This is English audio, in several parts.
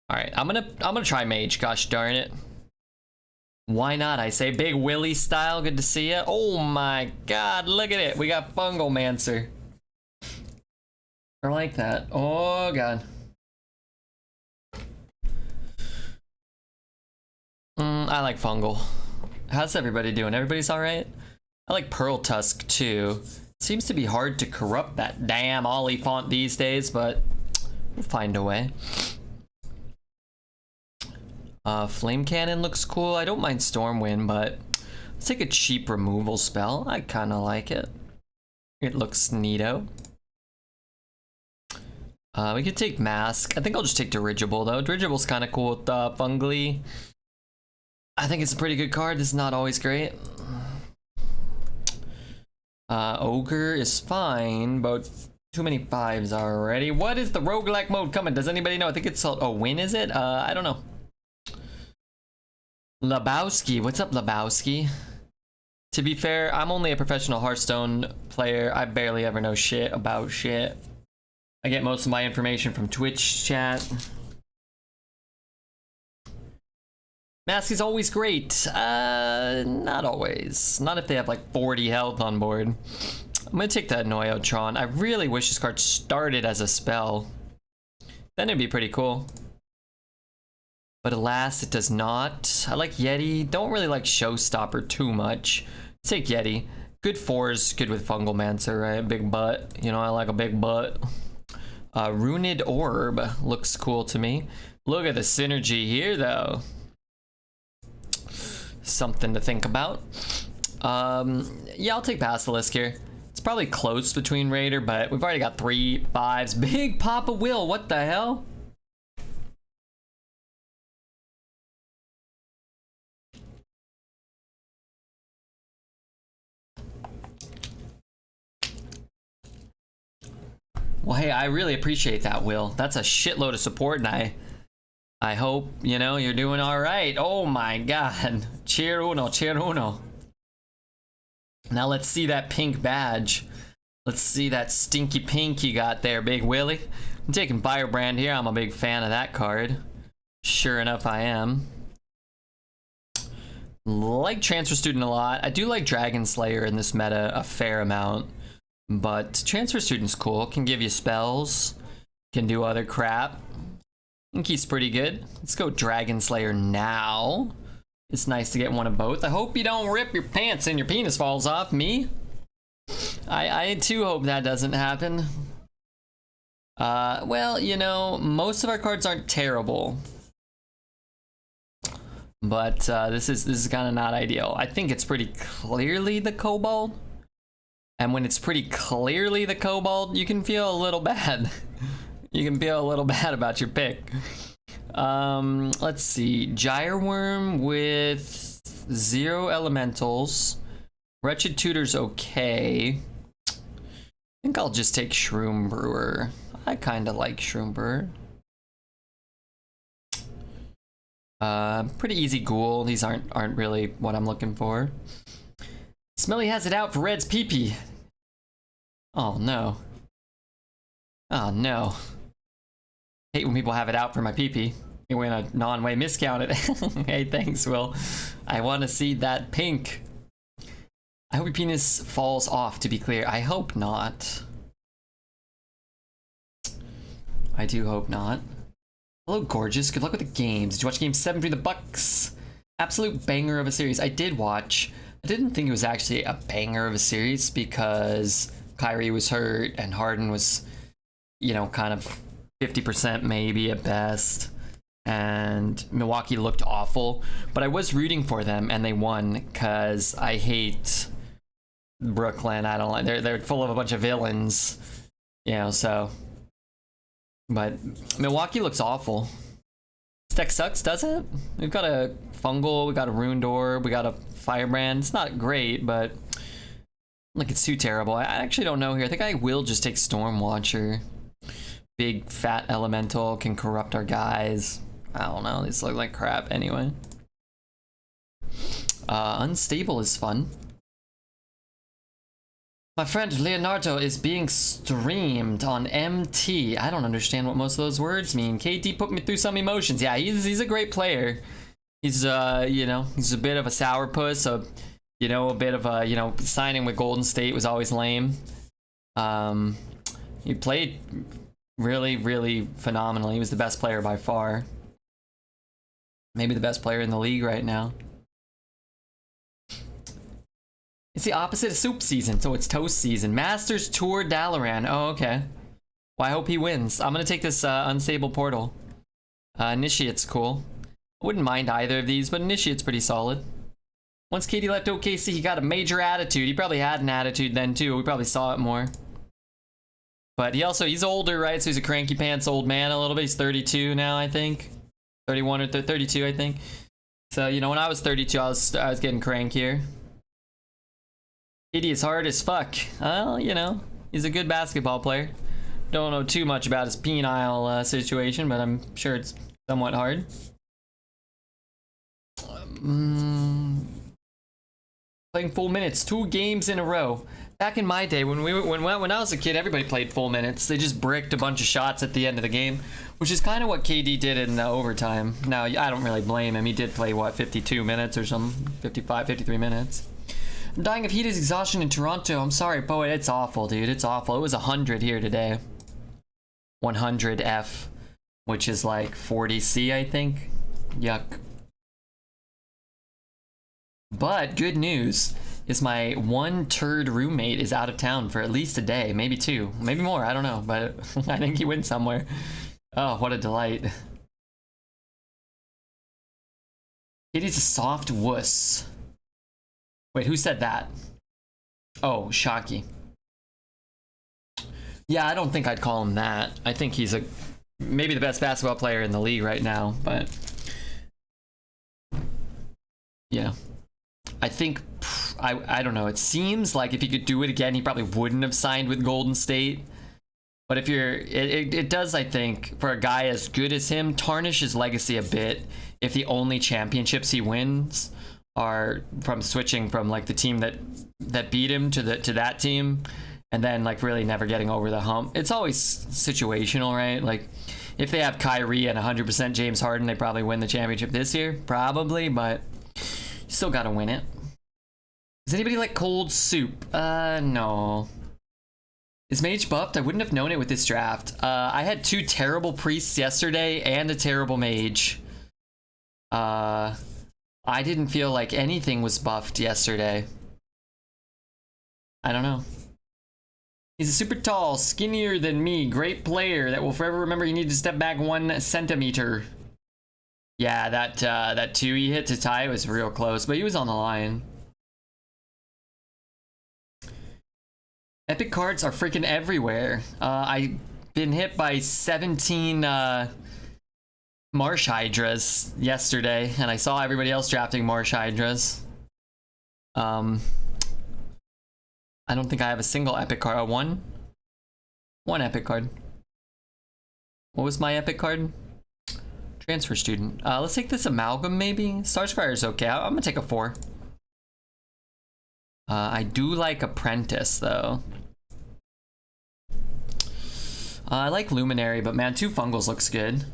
All right, I'm gonna try Mage. Gosh darn it. Why not? I say Big Willie style. Good to see ya. Oh my God, look at it. We got Fungalmancer. I like that. Oh God. I like Fungal. How's everybody doing? Everybody's all right? I like Pearl Tusk too. Seems to be hard to corrupt that damn Ollie font these days, but we'll find a way. Flame Cannon looks cool. I don't mind Stormwind, but let's take a cheap removal spell. I kind of like it. It looks neato. We could take Mask. I think I'll just take Dirigible though. Dirigible's kind of cool with Fungly. I think it's a pretty good card. This is not always great. Ogre is fine, but too many 5s already. What is the roguelike mode coming? Does anybody know? I think it's a win, is it? I don't know. Lebowski, what's up, Lebowski? To be fair, I'm only a professional Hearthstone player. I barely ever know shit about shit. I get most of my information from Twitch chat. Mask is always great. Not always. Not if they have like 40 health on board. I'm gonna take that Noyotron. I really wish this card started as a spell. Then it'd be pretty cool. But alas, it does not. I like Yeti. Don't really like Showstopper too much. Take Yeti. Good 4s, good with Fungalmancer, right? Big butt. You know, I like a big butt. Runed Orb looks cool to me. Look at the synergy here, though. Something to think about. Yeah, I'll take Basilisk here. It's probably close between Raider, but we've already got 3 5s. Big Papa Will, what the hell? Well, hey, I really appreciate that, Will. That's a shitload of support, and I hope, you know, you're doing all right. Oh my God. Cheer uno, cheer uno. Now let's see that pink badge. Let's see that stinky pink you got there, Big Willie. I'm taking Firebrand here. I'm a big fan of that card. Sure enough, I am. Like Transfer Student a lot. I do like Dragon Slayer in this meta a fair amount. But Transfer Student's cool. Can give you spells. Can do other crap. I think he's pretty good. Let's go Dragon Slayer now. It's nice to get one of both. I hope you don't rip your pants and your penis falls off. Me? I too hope that doesn't happen. Well, you know, most of our cards aren't terrible. But this is kind of not ideal. I think it's pretty clearly the Kobold. And when it's pretty clearly the Kobold, you can feel a little bad. You can feel a little bad about your pick. Let's see. Gyreworm with 0 elementals. Wretched Tutor's okay. I think I'll just take Shroom Brewer. I kind of like Shroom Brewer. Pretty easy ghoul. These aren't really what I'm looking for. Smelly has it out for Red's pee-pee. Oh no. Oh no. Hate when people have it out for my pee-pee. When a non-way miscounted. Hey, thanks, Will. I want to see that pink. I hope your penis falls off, to be clear. I hope not. I do hope not. Hello, gorgeous. Good luck with the games. Did you watch Game 7 between the Bucks? Absolute banger of a series. I did watch. I didn't think it was actually a banger of a series because Kyrie was hurt and Harden was, you know, kind of 50% maybe at best. And Milwaukee looked awful. But I was rooting for them and they won because I hate Brooklyn. I don't like, they're full of a bunch of villains, you know, so. But Milwaukee looks awful. This deck sucks, does it? We've got a Fungal, we got a Runed Orb, we got a Firebrand. It's not great, but like it's too terrible. I actually don't know here. I think I will just take Stormwatcher. Big fat elemental can corrupt our guys. I don't know. These look like crap anyway. Unstable is fun. My friend Leonardo is being streamed on MT. I don't understand what most of those words mean. KT put me through some emotions. Yeah, he's a great player. He's you know, he's a bit of a sourpuss, so you know, a bit of a, you know, signing with Golden State was always lame. He played really, really phenomenally. He was the best player by far. Maybe the best player in the league right now. It's the opposite of soup season, so it's toast season. Masters Tour Dalaran. Oh, okay. Well, I hope he wins. I'm gonna take this Unstable Portal. Initiate's cool. I wouldn't mind either of these, but Initiate's pretty solid. Once KD left OKC, he got a major attitude. He probably had an attitude then too. We probably saw it more. But he's older, right? So he's a cranky pants old man a little bit. He's 32 now, I think. 31 or 32, I think. So, you know, when I was 32, I was getting crankier. KD is hard as fuck. Well, you know, he's a good basketball player. Don't know too much about his penile situation, but I'm sure it's somewhat hard. Playing full minutes, 2 games in a row. Back in my day, when I was a kid, everybody played full minutes. They just bricked a bunch of shots at the end of the game, which is kind of what KD did in overtime. Now, I don't really blame him. He did play, what, 52 minutes or something? 55, 53 minutes. I'm dying of heat exhaustion in Toronto. I'm sorry, Poet. It's awful, dude. It's awful. It was 100 here today. 100 F, which is like 40 C, I think. Yuck. But good news is my one turd roommate is out of town for at least a day, maybe 2, maybe more, I don't know, but I think he went somewhere. Oh, what a delight. Kitty's a soft wuss. Wait, who said that? Oh, Shocky. Yeah, I don't think I'd call him that. I think he's maybe the best basketball player in the league right now, but yeah. I think, I don't know, it seems like if he could do it again, he probably wouldn't have signed with Golden State. But if it does, I think, for a guy as good as him, tarnish his legacy a bit if the only championships he wins are from switching from like the team that beat him to that team, and then like really never getting over the hump. It's always situational, right? Like if they have Kyrie and 100% James Harden, they probably win the championship this year, probably, but you still gotta win it. Does anybody like cold soup? No. Is Mage buffed? I wouldn't have known it with this draft. I had 2 terrible priests yesterday and a terrible mage. I didn't feel like anything was buffed yesterday. I don't know. He's a super tall, skinnier than me, great player that will forever remember you need to step back 1 centimeter. Yeah, that 2 he hit to tie was real close, but he was on the line. Epic cards are freaking everywhere. I've been hit by 17 Marsh Hydras yesterday, and I saw everybody else drafting Marsh Hydras. I don't think I have a single epic card. One epic card. What was my epic card? Transfer student. Let's take this amalgam maybe. Starscryer is okay. I'm gonna take a 4. I do like Apprentice though. I like Luminary, but man, 2 Fungals looks good.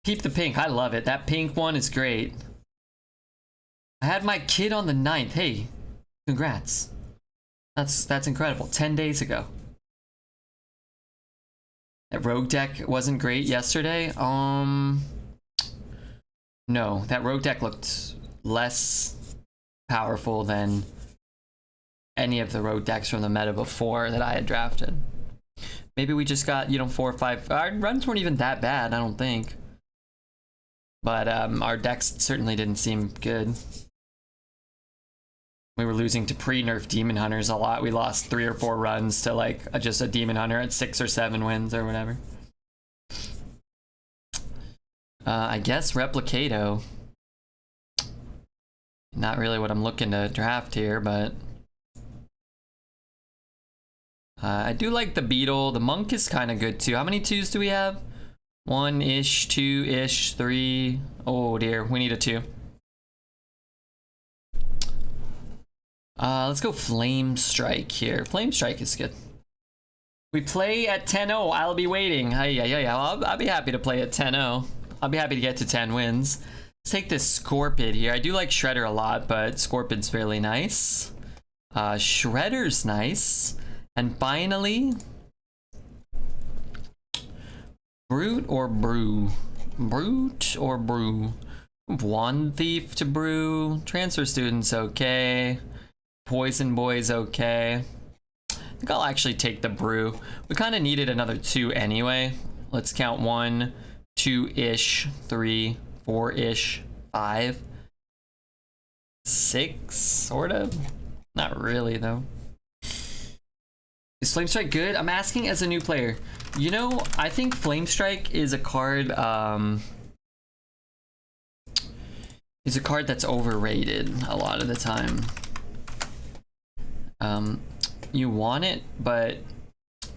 Peep the pink. I love it. That pink one is great. I had my kid on the 9th. Hey, congrats. That's incredible. 10 days ago. That rogue deck wasn't great yesterday. No, that rogue deck looked less powerful than any of the rogue decks from the meta before that I had drafted. Maybe we just got, you know, 4 or 5. Our runs weren't even that bad, I don't think. But our decks certainly didn't seem good. We were losing to pre-nerf Demon Hunters a lot. We lost 3 or 4 runs to like just a Demon Hunter at 6 or 7 wins or whatever. I guess Replicato. Not really what I'm looking to draft here, but I do like the Beetle. The Monk is kind of good too. How many 2s do we have? 1-ish, 2-ish, 3. Oh dear, we need a 2. Let's go Flame Strike here. Flame Strike is good. We play at 10-0. I'll be waiting. Yeah. I'll be happy to play at 10-0. I'll be happy to get to 10 wins. Let's take this Scorpid here. I do like Shredder a lot, but Scorpid's fairly nice. Shredder's nice. And finally, Brute or Brew? Brute or Brew? Wand Thief to Brew. Transfer Student's okay. Poison Boy's okay. I think I'll actually take the Brew. We kind of needed another 2 anyway. Let's count 1, 2-ish, 3, 4-ish, 5, 6, sort of. Not really, though. Is Flame Strike good? I'm asking as a new player. You know, I think Flame Strike is a card, that's overrated a lot of the time. You want it, but I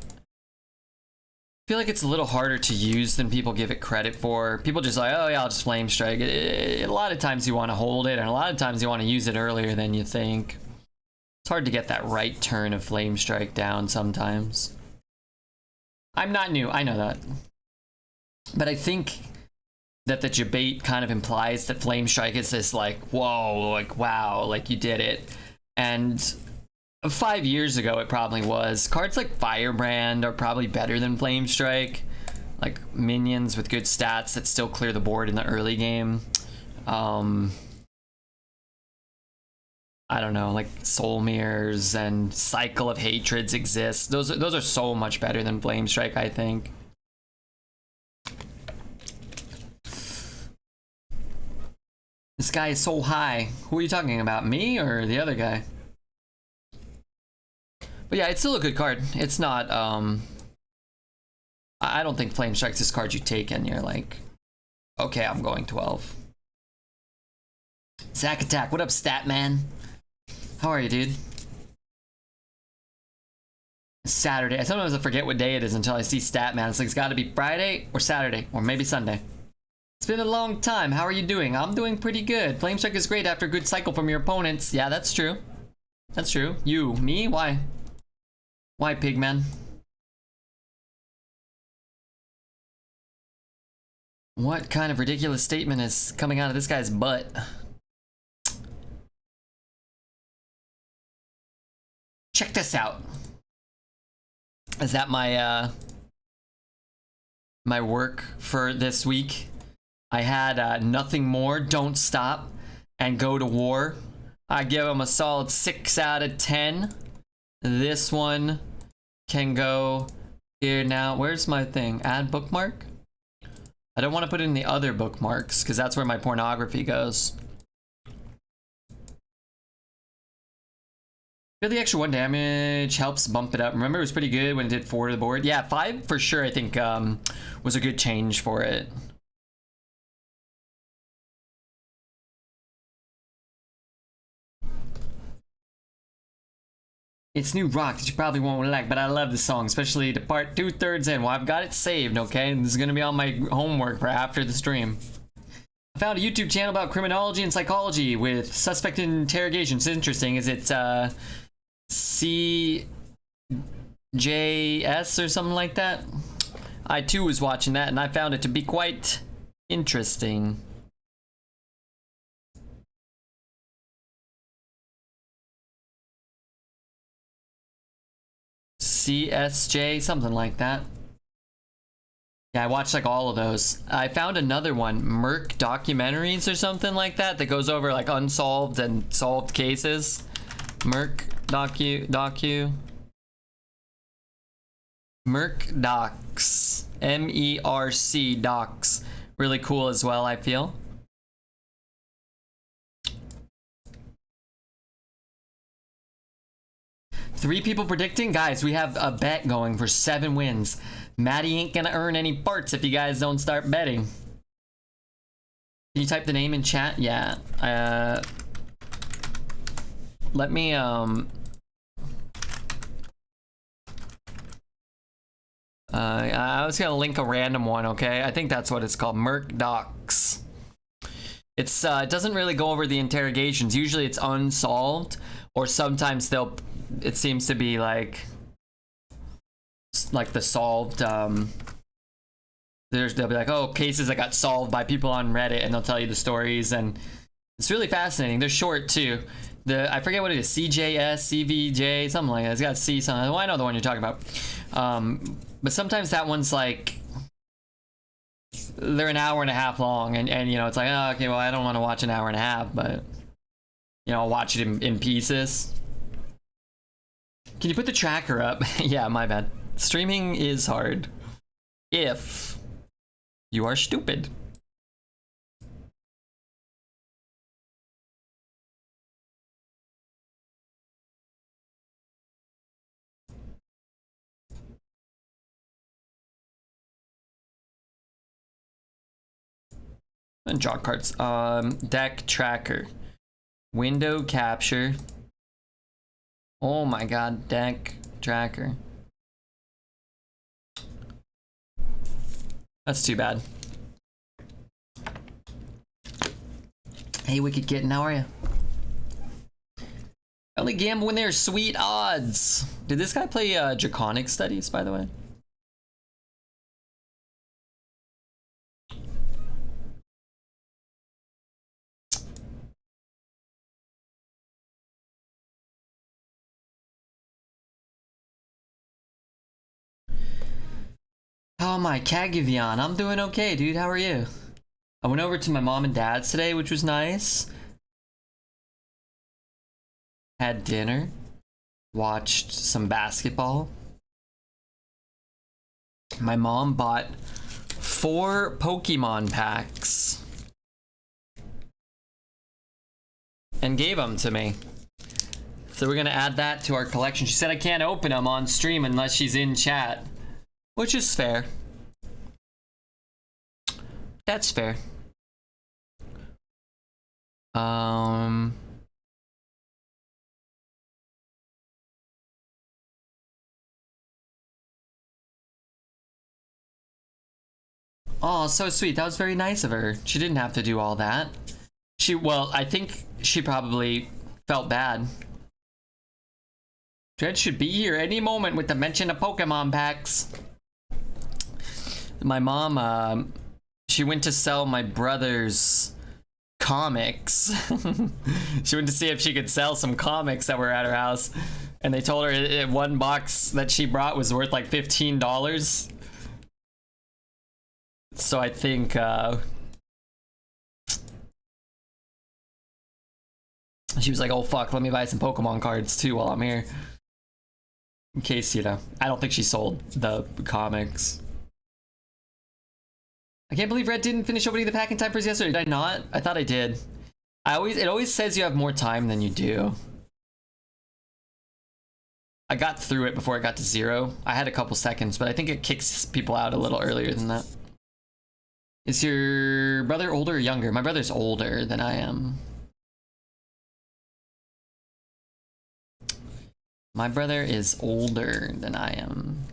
feel like it's a little harder to use than people give it credit for. People just like, oh yeah, I'll just Flame Strike. A lot of times you want to hold it, and a lot of times you want to use it earlier than you think. It's hard to get that right turn of Flame Strike down sometimes. I'm not new, I know that. But I think that the debate kind of implies that Flame Strike is this like, whoa, like wow, like you did it. And 5 years ago it probably was. Cards like Firebrand are probably better than Flame Strike. Like minions with good stats that still clear the board in the early game. I don't know, like Soul Mirrors and Cycle of Hatreds exist. Those are so much better than Flame Strike, I think. This guy is so high. Who are you talking about, me or the other guy? But yeah, it's still a good card. It's not, I don't think Flame Strike's this card you take and you're like, okay, I'm going 12. Zack Attack, what up, Statman? How are you, dude? It's Saturday. Sometimes I forget what day it is until I see Statman. It's like it's gotta be Friday or Saturday, or maybe Sunday. It's been a long time. How are you doing? I'm doing pretty good. Flame Strike is great after a good cycle from your opponents. Yeah, that's true. That's true. You, me? Why? Why, Pigman? What kind of ridiculous statement is coming out of this guy's butt? Check this out. Is that my my work for this week? I had Nothing More, Don't Stop, and Go to War. I give them a solid 6 out of 10. This one can go here now. Where's my thing? Add bookmark? I don't want to put it in the other bookmarks because that's where my pornography goes. Feel the extra 1 damage helps bump it up. Remember, it was pretty good when it did 4 to the board. Yeah, 5 for sure, I think, was a good change for it. It's new rock that you probably won't like, but I love the song, especially the part 2/3 in. Well, I've got it saved, okay? This is gonna be on my homework for after the stream. I found a YouTube channel about criminology and psychology with suspect interrogations. Interesting. Is it CJS or something like that? I too was watching that and I found it to be quite interesting. CSJ, something like that. Yeah, I watched like all of those. I found another one, Merc Documentaries or something like that, that goes over like unsolved and solved cases. Merc docu. Merc Docs. MERC Docs. Really cool as well, I feel. Three people predicting? Guys, we have a bet going for 7 wins. Maddie ain't gonna earn any parts if you guys don't start betting. Can you type the name in chat? Yeah. Let me, I was gonna link a random one, okay? I think that's what it's called, Merc Docs. It's, it doesn't really go over the interrogations. Usually it's unsolved. Or sometimes it seems to be like the solved, they'll be like, oh, cases that got solved by people on Reddit, and they'll tell you the stories, and it's really fascinating. They're short too. I forget what it is, CJS, CVJ, something like that. It's got C something. Well, I know the one you're talking about. But sometimes that one's like, they're an hour and a half long, and you know, it's like, oh, okay, well, I don't want to watch an hour and a half, but you know, I'll watch it in pieces. Can you put the tracker up? Yeah, my bad. Streaming is hard if you are stupid. And draw cards. Deck tracker. Window capture. Oh my god, deck tracker. That's too bad. Hey, Wicked Kitten, how are you? I only gamble when there's sweet odds. Did this guy play Draconic Studies, by the way? Oh my Kagivian, I'm doing okay, dude. How are you? I went over to my mom and dad's today, which was nice. Had dinner. Watched some basketball. My mom bought 4 Pokemon packs and gave them to me. So we're gonna add that to our collection. She said I can't open them on stream unless she's in chat, which is fair. That's fair. Oh, so sweet. That was very nice of her. She didn't have to do all that. Well, I think she probably felt bad. Dread should be here any moment with the mention of Pokemon packs. My mom, she went to sell my brother's comics. She went to see if she could sell some comics that were at her house. And they told her one box that she brought was worth like $15. So I think, she was like, oh fuck, let me buy some Pokemon cards too while I'm here. In case, you know, I don't think she sold the comics. I can't believe Red didn't finish opening the pack in time for us yesterday. Did I not? I thought I did. It always says you have more time than you do. I got through it before it got to 0. I had a couple seconds, but I think it kicks people out a little earlier than that. Is your brother older or younger? My brother's older than I am. My brother is older than I am.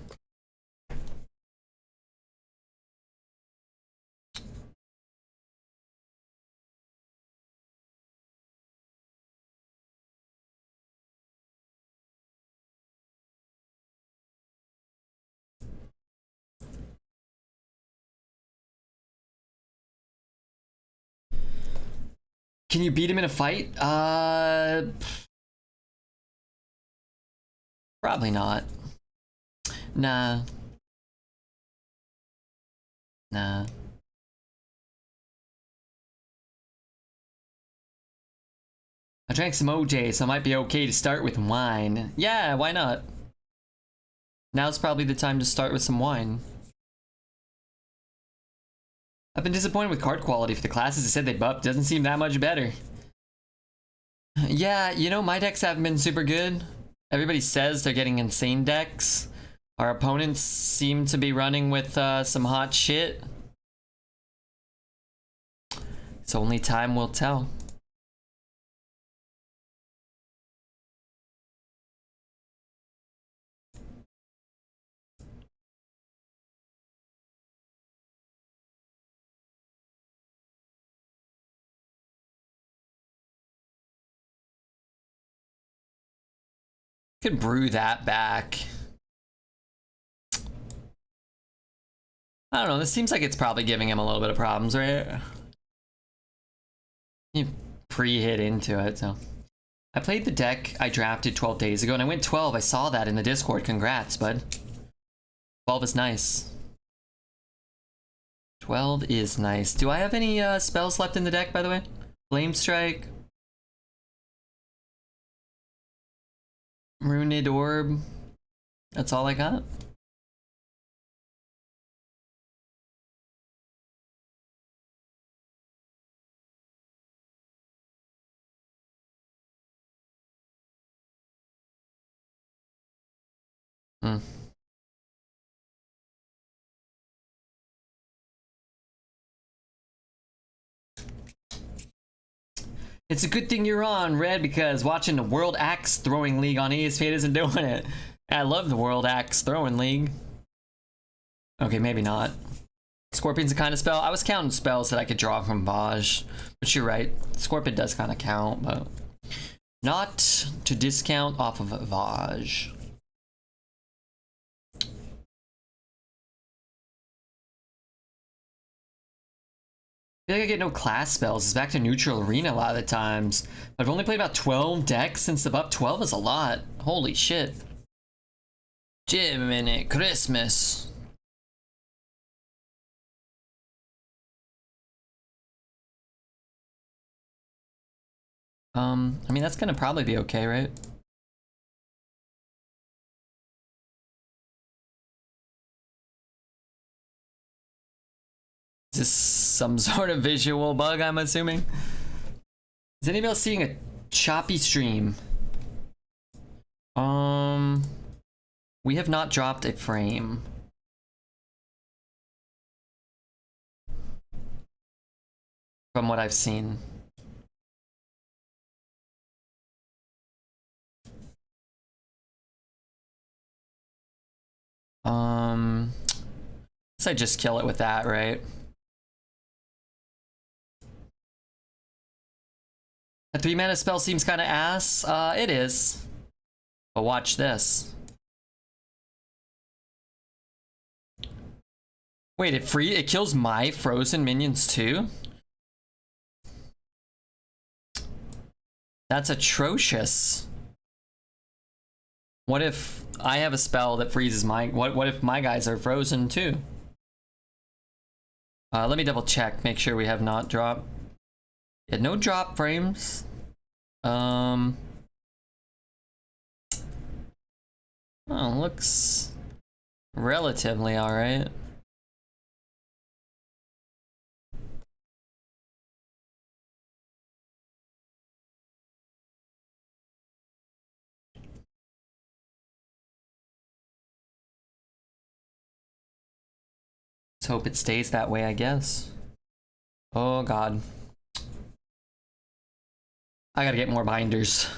Can you beat him in a fight? Probably not. Nah. Nah. I drank some OJ, so it might be okay to start with wine. Yeah, why not? Now's probably the time to start with some wine. I've been disappointed with card quality for the classes. They said they buffed. Doesn't seem that much better. Yeah, you know, my decks haven't been super good. Everybody says they're getting insane decks. Our opponents seem to be running with some hot shit. So only time will tell. Could brew that back. I don't know, this seems like it's probably giving him a little bit of problems, right? You pre-hit into it, so. I played the deck I drafted 12 days ago, and I went 12. I saw that in the Discord. Congrats, bud. 12 is nice. 12 is nice. Do I have any spells left in the deck, by the way? Flame Strike. Runed Orb. That's all I got. It's a good thing you're on, Red, because watching the World Axe Throwing League on ESPN isn't doing it. I love the World Axe Throwing League. Okay, maybe not. Scorpion's a kind of spell. I was counting spells that I could draw from Mage, but you're right. Scorpion does kind of count, but not to discount off of Mage. I feel like I get no class spells. It's back to neutral arena a lot of the times. I've only played about 12 decks since the buff. 12 is a lot. Holy shit. Jiminy Christmas. I mean, that's gonna probably be okay, right? Is this some sort of visual bug, I'm assuming? Is anybody else seeing a choppy stream? We have not dropped a frame. From what I've seen. Guess I just kill it with that, right? A 3-mana spell seems kind of ass. It is. But watch this. Wait, it kills my frozen minions too? That's atrocious. What if I have a spell that freezes my... What if my guys are frozen too? Let me double check, make sure we have not dropped. Yeah, no drop frames. Oh, looks relatively alright. Let's hope it stays that way, I guess. Oh god. I gotta get more binders.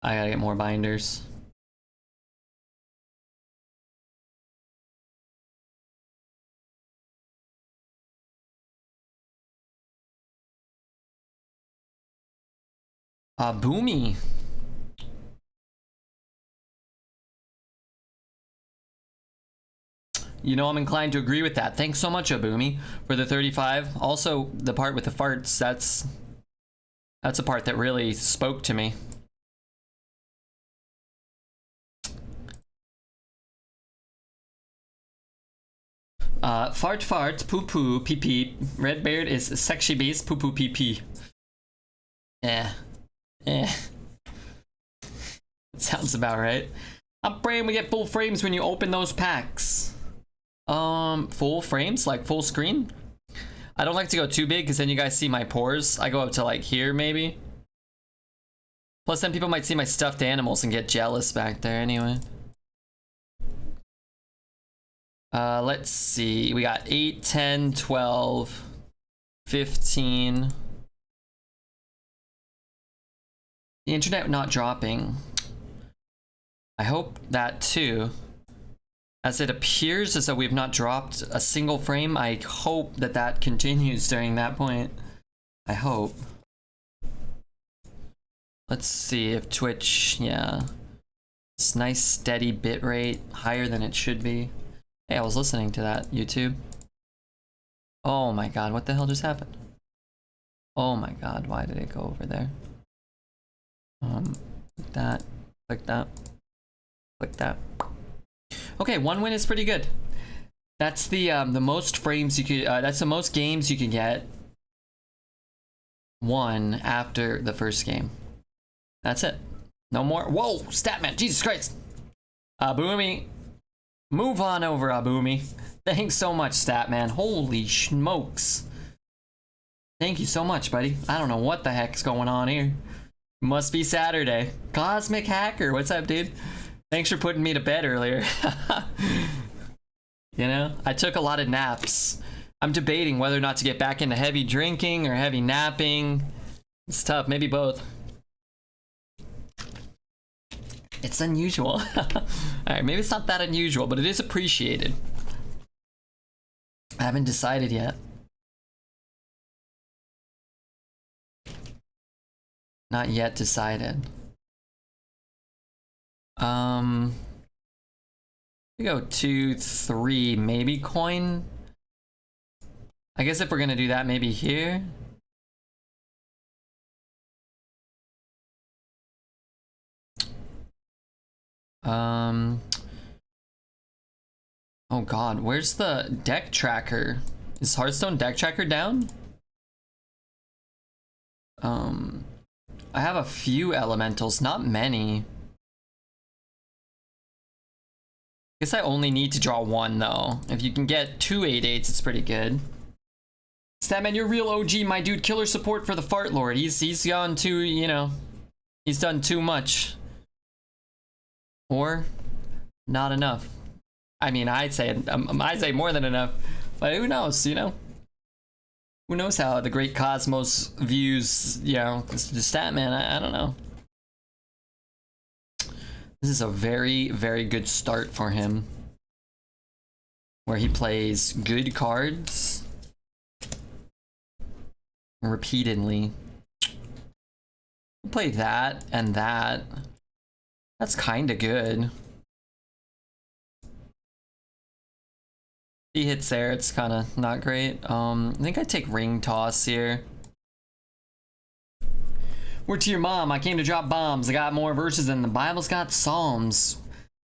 I gotta get more binders. Boomy. You know, I'm inclined to agree with that. Thanks so much, Abumi, for the 35. Also, the part with the farts, that's a part that really spoke to me. Fart fart, poo poo, pee pee. Red Beard is sexy base, poo poo pee pee. Sounds about right. I'm praying we get full frames when you open those packs. Full frames, like full screen? I don't like to go too big because then you guys see my pores. I go up to like here maybe. Plus then people might see my stuffed animals and get jealous back there anyway. Let's see. We got 8, 10, 12, 15. The internet not dropping. I hope that too. As it appears as though we've not dropped a single frame, I hope that that continues during that point. I hope. Let's see if Twitch, yeah. It's nice steady bit rate, higher than it should be. Hey, I was listening to that, YouTube. Oh my god, what the hell just happened? Oh my god, why did it go over there? Click that, click that, click that. Okay, 1 win is pretty good. That's the most frames you could, that's the most games you can get won after the first game. That's it. No more. Whoa, Statman, Jesus Christ. Abumi. Move on over, Abumi. Thanks so much, Statman. Holy smokes. Thank you so much, buddy. I don't know what the heck's going on here. Must be Saturday. Cosmic Hacker, what's up, dude? Thanks for putting me to bed earlier. You know, I took a lot of naps. I'm debating whether or not to get back into heavy drinking or heavy napping. It's tough, maybe both. It's unusual. Alright, maybe it's not that unusual, but it is appreciated. I haven't decided yet. Not yet decided. We go 2, 3, maybe coin. I guess if we're gonna do that, maybe here. Oh god, where's the deck tracker? Is Hearthstone deck tracker down? I have a few elementals, not many. Guess I only need to draw 1 though. If you can get 2 8/8s, it's pretty good. Statman, you're real OG, my dude. Killer support for the Fart Lord. He's gone too, you know, he's done too much. Or not enough. I mean, I'd say more than enough, but who knows, you know? Who knows how the great cosmos views, you know, the Statman, I don't know. This is a very, very good start for him. Where he plays good cards repeatedly. We'll play that and that. That's kinda good. He hits there, it's kinda not great. I think I take Ring Toss here. Word to your mom, I came to drop bombs. I got more verses than the Bible's got psalms.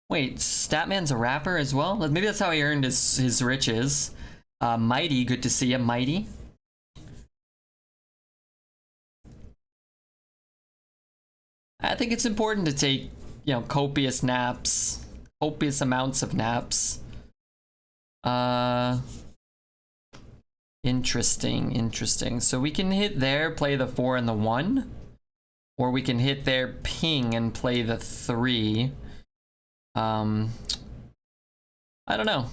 Wait, Statman's a rapper as well? Maybe that's how he earned his riches. Mighty, good to see you, Mighty. I think it's important to take, you know, copious naps. Copious amounts of naps. Interesting. So we can hit there, play the 4 and the 1. Or we can hit there, ping, and play the 3. I don't know.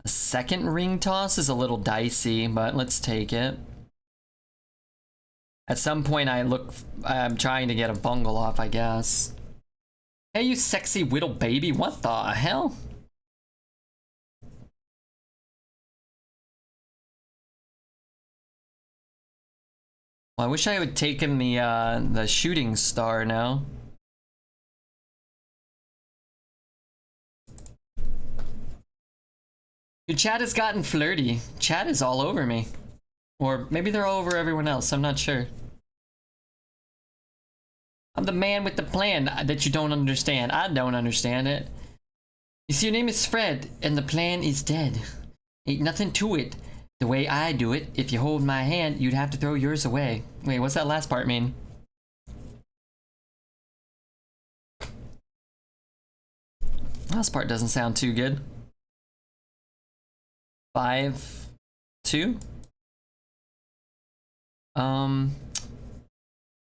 A second ring toss is a little dicey, but let's take it. At some point I'm trying to get a bungle off, I guess. Hey, you sexy whittle baby, what the hell? Well, I wish I would take him the shooting star now. Your chat has gotten flirty. Chat is all over me. Or maybe they're all over everyone else, I'm not sure. I'm the man with the plan that you don't understand. I don't understand it. You see, your name is Fred, and the plan is dead. Ain't nothing to it. The way I do it, if you hold my hand, you'd have to throw yours away. Wait, what's that last part mean? Last part doesn't sound too good. 5, 2.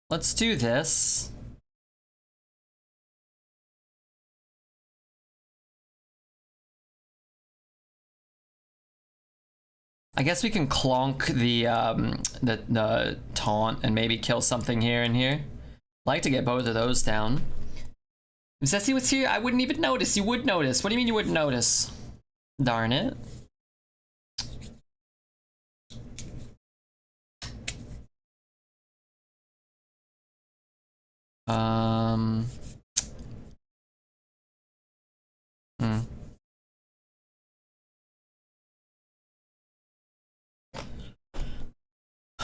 Let's do this. I guess we can clonk the taunt and maybe kill something here and here. Like to get both of those down. If Zesty was here, I wouldn't even notice. You would notice. What do you mean you wouldn't notice? Darn it.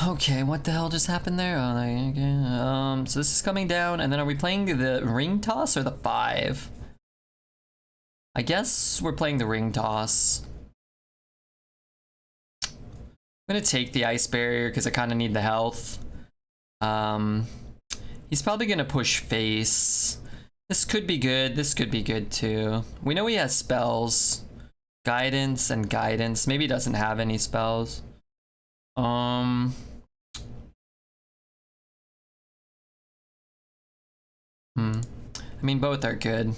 Okay, what the hell just happened there? Oh, okay. So this is coming down, and then are we playing the ring toss or the 5? I guess we're playing the ring toss. I'm gonna take the ice barrier because I kind of need the health. He's probably gonna push face. This could be good. This could be good too. We know he has spells. Guidance and guidance. Maybe he doesn't have any spells. I mean, both are good.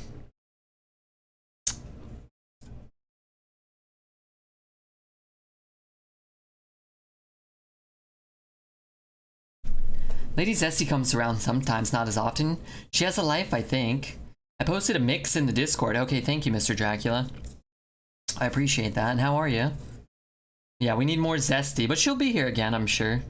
Lady Zesty comes around sometimes, not as often. She has a life, I think. I posted a mix in the Discord. Okay, thank you, Mr. Dracula. I appreciate that. And how are you? Yeah, we need more Zesty, but she'll be here again, I'm sure.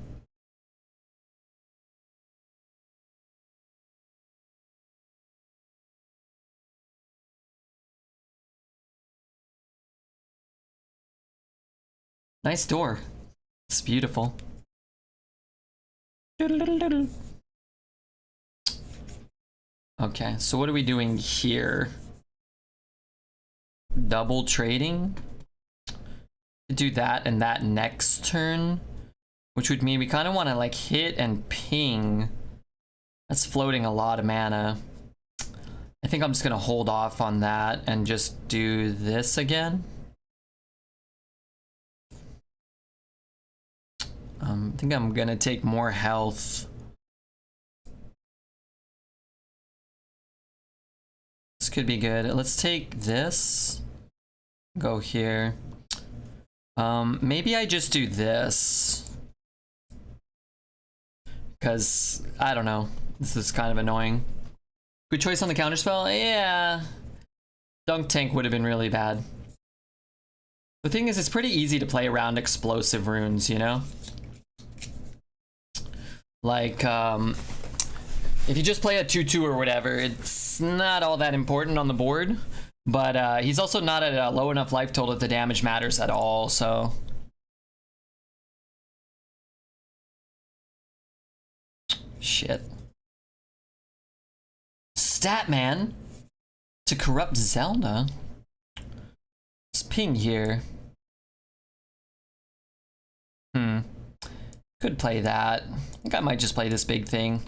Nice door. It's beautiful. Okay, so what are we doing here? Double trading? Do that and that next turn, which would mean we kind of want to like hit and ping. That's floating a lot of mana. I think I'm just gonna hold off on that and just do this again. I think I'm gonna take more health. This could be good. Let's take this. Go here. Maybe I just do this. Because, I don't know. This is kind of annoying. Good choice on the counterspell? Yeah. Dunk Tank would have been really bad. The thing is, it's pretty easy to play around explosive runes, you know? Like, if you just play a 2/2 or whatever, it's not all that important on the board. But he's also not at a low enough life total that the damage matters at all, so... Shit. Statman to corrupt Zelda? Let's ping here. Could play that. I think I might just play this big thing.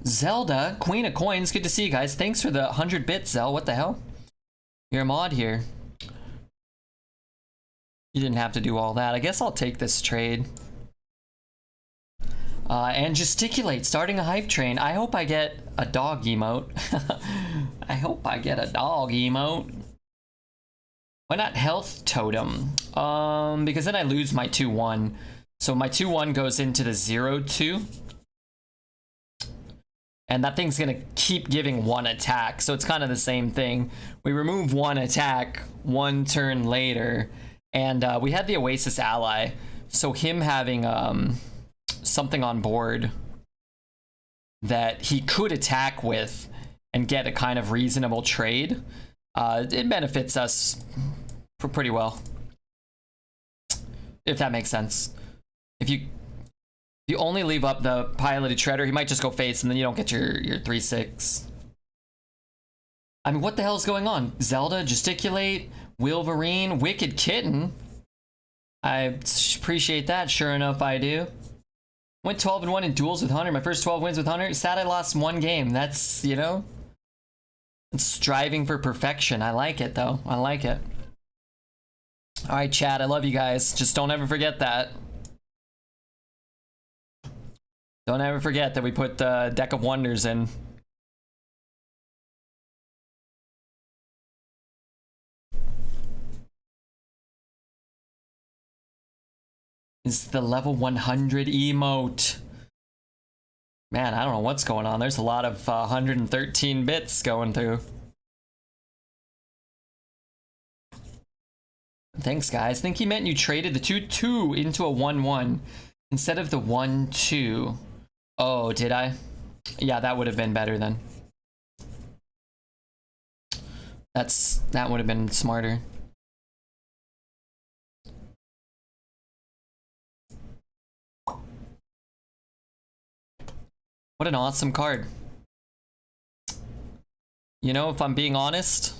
Zelda, Queen of Coins, good to see you guys. Thanks for the 100 bits, Zel. What the hell? You're a mod here. You didn't have to do all that. I guess I'll take this trade. And gesticulate, starting a hype train. I hope I get a dog emote. I hope I get a dog emote. Why not health totem? Because then I lose my 2/1. So my 2/1 goes into the 0/2. And that thing's gonna keep giving 1 attack. So it's kind of the same thing. We remove 1 attack 1 turn later. And we had the Oasis ally. So him having something on board that he could attack with and get a kind of reasonable trade, it benefits us pretty well, if that makes sense. If you only leave up the piloted shredder, he might just go face and then you don't get your 3/6. I mean, what the hell is going on? Zelda, gesticulate, Wolverine, Wicked Kitten. I appreciate that, sure enough I do. Went 12-1 in duels with Hunter. My first 12 wins with Hunter. Sad I lost 1 game. That's, you know, it's striving for perfection. I like it, though. I like it. All right, chat. I love you guys. Just don't ever forget that. Don't ever forget that we put the Deck of Wonders in. Is the level 100 emote. Man, I don't know what's going on. There's a lot of 113 bits going through. Thanks, guys. I think he meant you traded the 2/2 into a 1/1 instead of the 1/2. Oh, did I? Yeah, that would have been better then. That would have been smarter. What an awesome card. You know, if I'm being honest,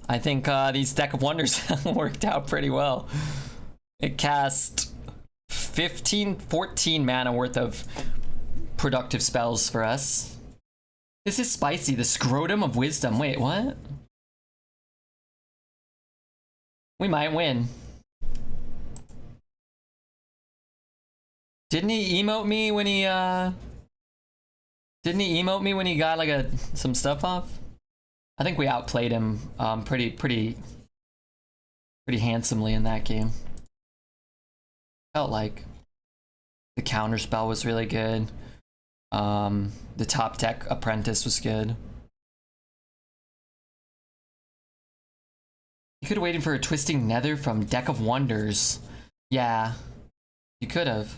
I think these Deck of Wonders worked out pretty well. It cast 14 mana worth of productive spells for us. This is spicy. The Scrotum of Wisdom. Wait, what? We might win. Didn't he emote me when he got like some stuff off? I think we outplayed him pretty handsomely in that game. Felt like the counter spell was really good. The top deck Apprentice was good. You could have waited for a Twisting Nether from Deck of Wonders. Yeah, you could have.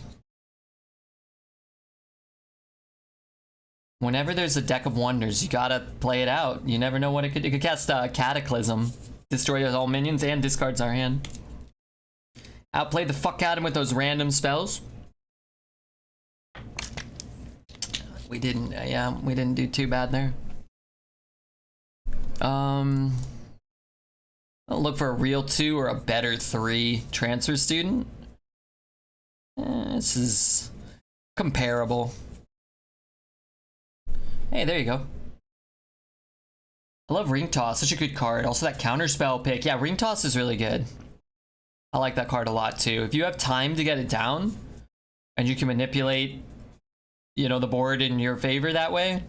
Whenever there's a Deck of Wonders, you gotta play it out. You never know what it could cast Cataclysm, destroy all minions, and discards our hand. Outplayed the fuck out of him with those random spells. We didn't, yeah, we didn't do too bad there. I'll look for a real 2 or a better 3 transfer student. This is comparable. Hey, there you go. I love Ring Toss, such a good card. Also that counter spell pick. Yeah, Ring Toss is really good. I like that card a lot too. If you have time to get it down and you can manipulate, you know, the board in your favor that way,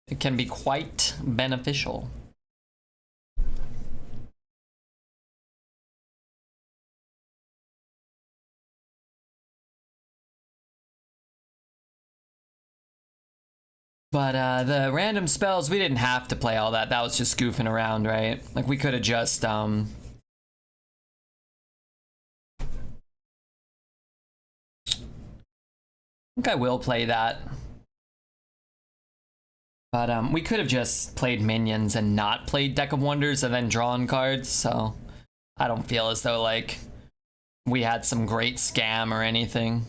it can be quite beneficial. But the random spells, we didn't have to play all that. That was just goofing around, right? Like we could have just I think I will play that. But we could have just played minions and not played Deck of Wonders and then drawn cards, so I don't feel as though like we had some great scam or anything.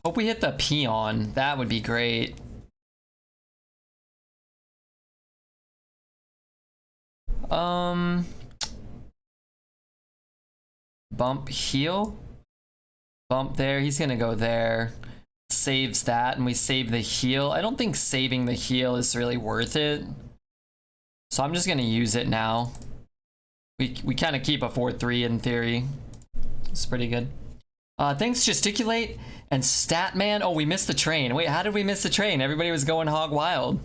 Hope we hit the peon. That would be great. Bump heal. Bump there. He's gonna go there. Saves that, and we save the heal. I don't think saving the heal is really worth it. So I'm just gonna use it now. We kind of keep a 4-3 in theory. It's pretty good. Thanks, Gesticulate and Statman. Oh, we missed the train. Wait, how did we miss the train? Everybody was going hog wild.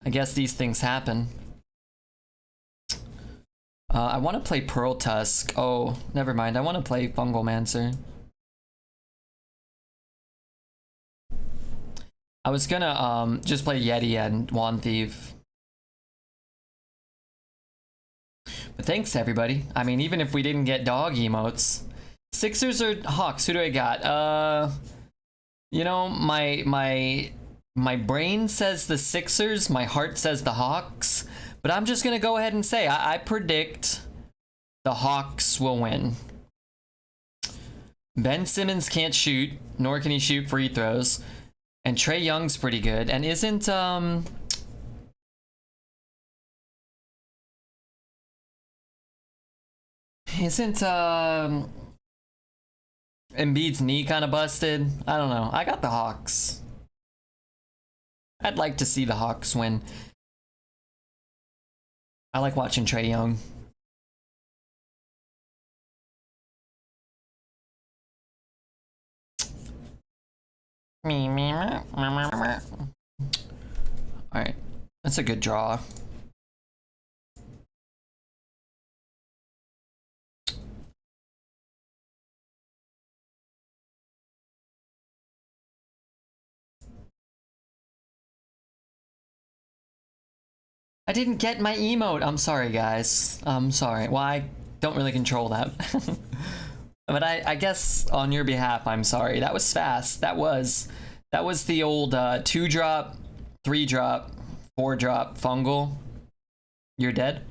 I guess these things happen. I want to play Pearl Tusk. Oh, never mind. I want to play Fungalmancer. I was gonna just play Yeti and Wand Thief. But thanks, everybody. I mean, even if we didn't get dog emotes. Sixers or Hawks? Who do I got? You know, my brain says the Sixers, my heart says the Hawks, but I'm just gonna go ahead and say I predict the Hawks will win. Ben Simmons can't shoot, nor can he shoot free throws, and Trae Young's pretty good. And isn't Embiid's knee kind of busted? I don't know. I got the Hawks. I'd like to see the Hawks win. I like watching Trae Young. Alright. That's a good draw. I didn't get my emote. I'm sorry, guys. I'm sorry. Well, I don't really control that. But I guess on your behalf, I'm sorry. That was fast. That was the old 2-drop, 3-drop, 4-drop fungal. You're dead?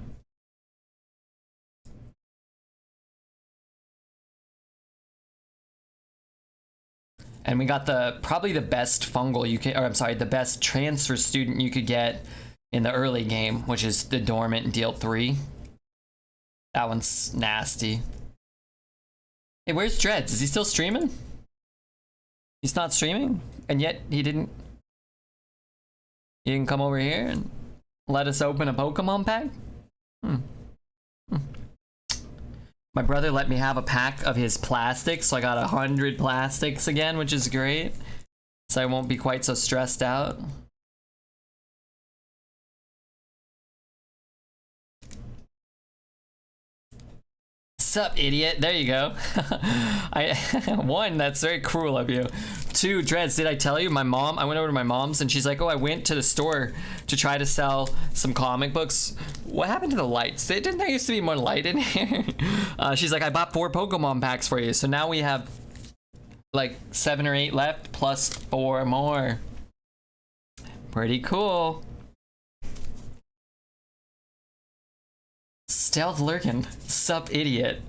And we got probably the best fungal you can, or I'm sorry, the best transfer student you could get in the early game, which is the Dormant deal 3. That one's nasty. Hey, where's Dreads? Is he still streaming? He's not streaming? And yet he didn't come over here and let us open a Pokemon pack? My brother let me have a pack of his plastics, so I got 100 plastics again, which is great. So I won't be quite so stressed out. Sup, idiot? There you go. One, that's very cruel of you. 2, Dreads, did I tell you? I went over to my mom's and she's like, oh, I went to the store to try to sell some comic books. What happened to the lights? Didn't there used to be more light in here? She's like, I bought 4 Pokemon packs for you. So now we have like 7 or 8 left plus 4 more. Pretty cool. Stealth lurking. Sup, idiot.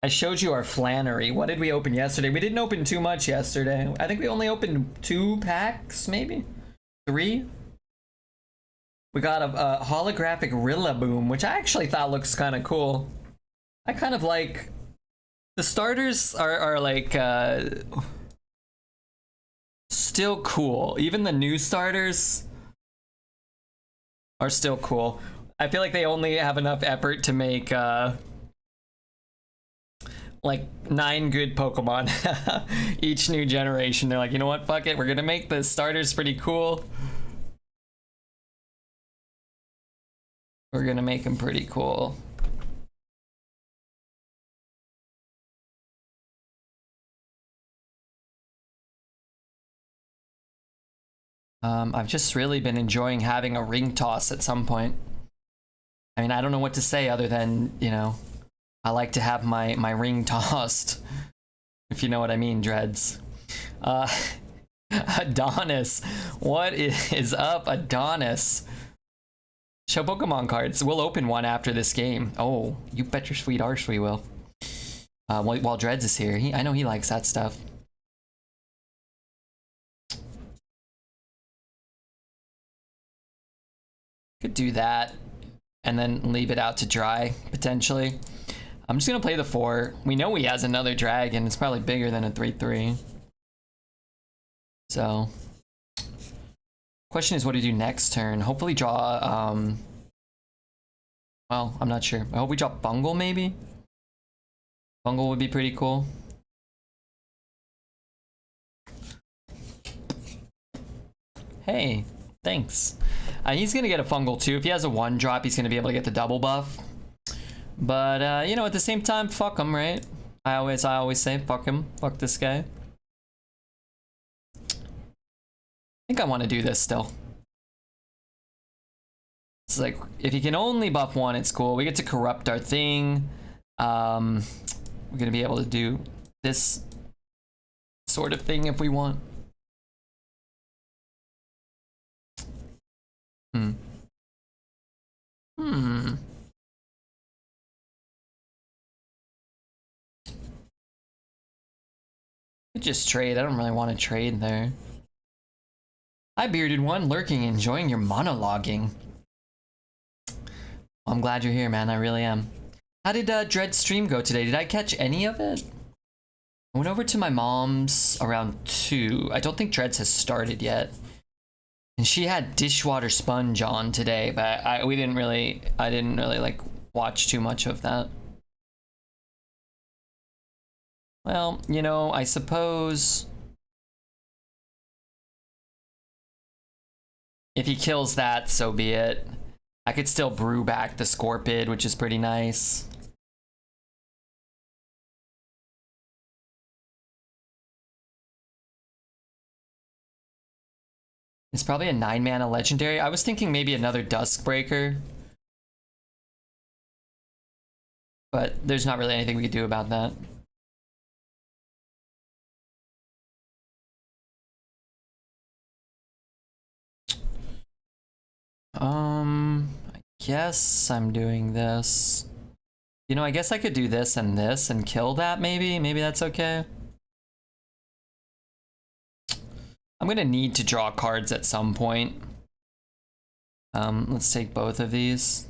I showed you our Flannery. What did we open yesterday? We didn't open too much yesterday. I think we only opened 2 packs, maybe? 3? We got a holographic Rillaboom, which I actually thought looks kind of cool. I kind of like... The starters are like... still cool. Even the new starters are still cool. I feel like they only have enough effort to make like 9 good Pokemon each new generation. They're like, you know what, fuck it, we're gonna make the starters pretty cool. We're gonna make them pretty cool. I've just really been enjoying having a ring toss at some point. I mean, I don't know what to say other than, you know, I like to have my ring tossed, if you know what I mean, Dreads. Adonis. What is up, Adonis? Show Pokemon cards. We'll open one after this game. Oh, you bet your sweet arse we will. While Dreads is here. I know he likes that stuff. Could do that. And then leave it out to dry, potentially. I'm just gonna play the 4. We know he has another dragon. It's probably bigger than a 3/3. So, question is what to do next turn. Hopefully draw, well, I'm not sure. I hope we draw Fungal, maybe? Fungal would be pretty cool. Hey, thanks. He's gonna get a Fungal too. If he has a 1-drop, he's gonna be able to get the double buff. But you know, at the same time, fuck him, right? I always say, fuck him. Fuck this guy. I think I want to do this still. It's like, if he can only buff 1, it's cool. We get to corrupt our thing. We're gonna be able to do this sort of thing if we want. Could just trade. I don't really want to trade there. Hi, Bearded One, lurking, enjoying your monologuing. Well, I'm glad you're here, man. I really am. How did Dread's stream go today? Did I catch any of it? I went over to my mom's around 2. I don't think Dreads has started yet. And she had dishwater sponge on today, but I didn't really like watch too much of that. Well, you know, I suppose if he kills that, so be it. I could still brew back the Scorpid, which is pretty nice. It's probably a 9-mana legendary. I was thinking maybe another Duskbreaker. But there's not really anything we could do about that. I guess I'm doing this. You know, I guess I could do this and kill that maybe. Maybe that's okay. I'm gonna need to draw cards at some point. Let's take both of these.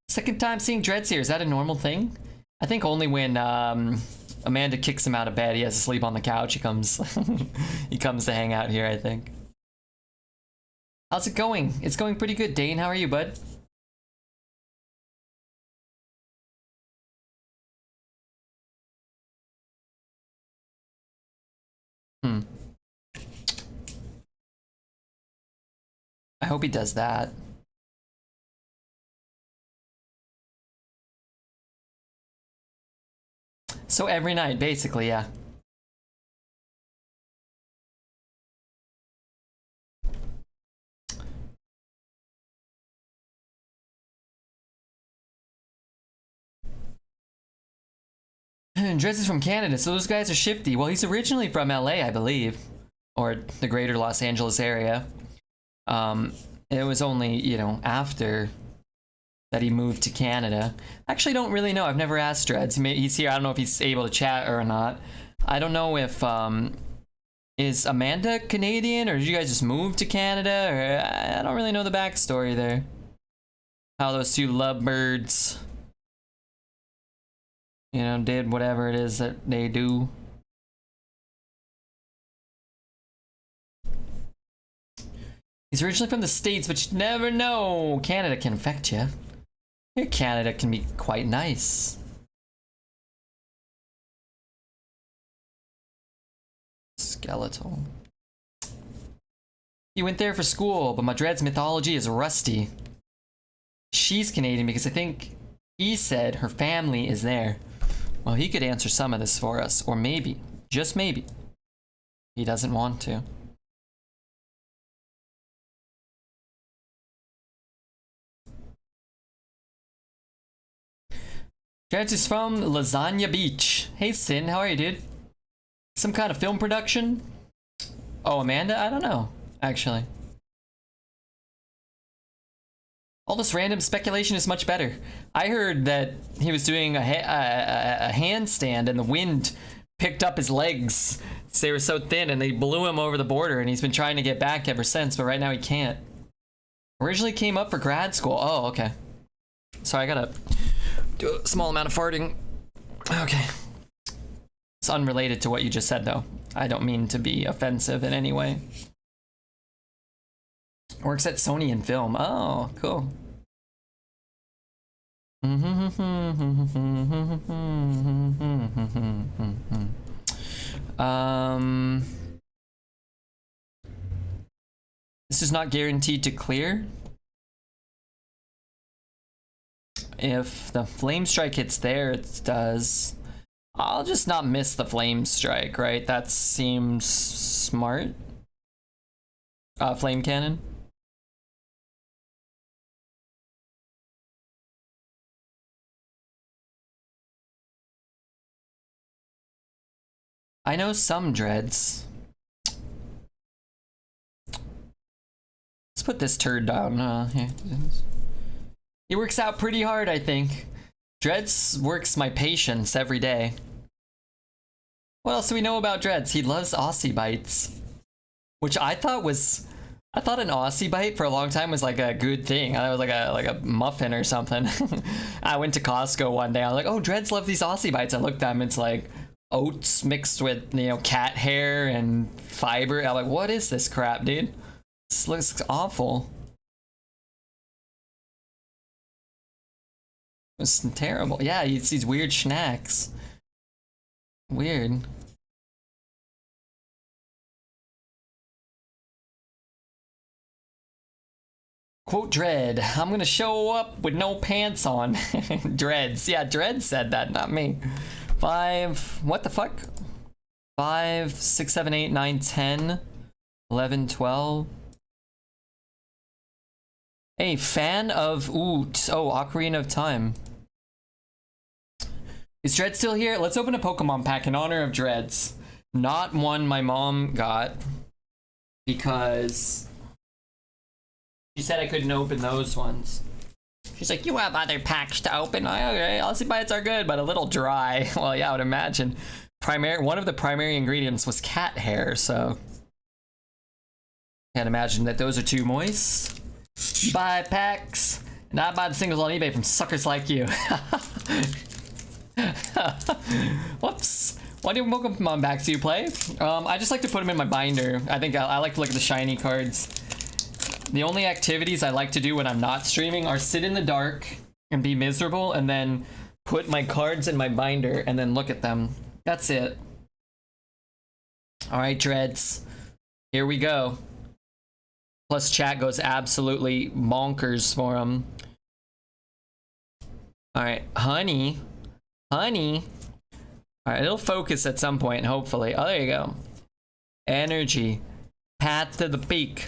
Second time seeing Dreads here. Is that a normal thing? I think only when Amanda kicks him out of bed, he has to sleep on the couch. He comes, he comes to hang out here, I think. How's it going? It's going pretty good. Dane, how are you, bud? I hope he does that. So every night, basically, yeah. Dres is from Canada, so those guys are shifty. Well, he's originally from LA, I believe, or the greater Los Angeles area. It was only, you know, after that he moved to Canada. I actually don't really know. I've never asked Dreads. He's here. I don't know if he's able to chat or not. I don't know if, is Amanda Canadian, or did you guys just move to Canada? Or I don't really know the backstory there. How those two lovebirds, you know, did whatever it is that they do. He's originally from the States, but you never know. Canada can affect you. Here, Canada can be quite nice. Skeletal. He went there for school, but my Dread's mythology is rusty. She's Canadian because I think he said her family is there. Well, he could answer some of this for us, or maybe, just maybe, he doesn't want to. Dreads is from Lasagna Beach. Hey Sin, how are you, dude? Some kind of film production? Oh, Amanda? I don't know, actually. All this random speculation is much better. I heard that he was doing a handstand and the wind picked up his legs. They were so thin and they blew him over the border, and he's been trying to get back ever since, but right now he can't. Originally came up for grad school. Oh, okay. Sorry, I gotta do a small amount of farting. Okay. It's unrelated to what you just said, though. I don't mean to be offensive in any way. Works at Sony in film. Oh, cool. This is not guaranteed to clear. If the flame strike hits there, it does. I'll just not miss the flame strike, right? That seems smart. Flame cannon. I know some Dreads. Let's put this turd down. Yeah. He works out pretty hard, I think. Dreads works my patience every day. What else do we know about Dreads? He loves Aussie bites, which I thought an Aussie bite for a long time was like a good thing. I thought it was like a muffin or something. I went to Costco one day. I was like, oh, Dreads love these Aussie bites. I looked at them. It's like oats mixed with, you know, cat hair and fiber. I'm like, what is this crap, dude? This looks awful. It's terrible. Yeah, it's these weird snacks. Weird. Quote Dread, I'm gonna show up with no pants on. Dreads. Yeah, Dread said that, not me. 5, what the fuck? 5, 6, 7, 8, 9, 10, 11, 12. Hey, fan of Ocarina of Time. Is Dread still here? Let's open a Pokemon pack in honor of Dreads. Not one my mom got, because she said I couldn't open those ones. She's like, you have other packs to open. Okay, Aussie bites are good, but a little dry. Well, yeah, I would imagine. One of the primary ingredients was cat hair, so can't imagine that those are too moist. Buy packs, and I buy the singles on eBay from suckers like you. Whoops. What Pokemon packs do you play? I just like to put them in my binder. I think I like to look at the shiny cards. The only activities I like to do when I'm not streaming are sit in the dark and be miserable, and then put my cards in my binder and then look at them. That's it. All right, Dreads. Here we go. Plus chat goes absolutely bonkers for them. All right, honey. Honey. All right, it'll focus at some point, hopefully. Oh, there you go. Energy. Path to the peak.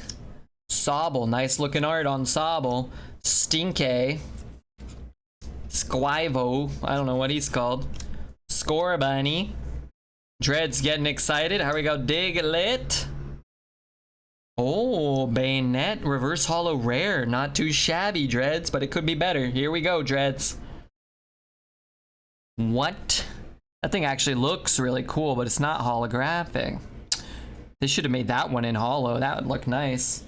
Sobble. Nice looking art on Sobble. Stinky. Squivo. I don't know what he's called. Scorbunny. Dread's getting excited. Here we go. Diglett. Oh, Bayonet. Reverse Hollow Rare. Not too shabby, Dreads, but it could be better. Here we go, Dreads. What? That thing actually looks really cool, but it's not holographic. They should have made that one in hollow. That would look nice.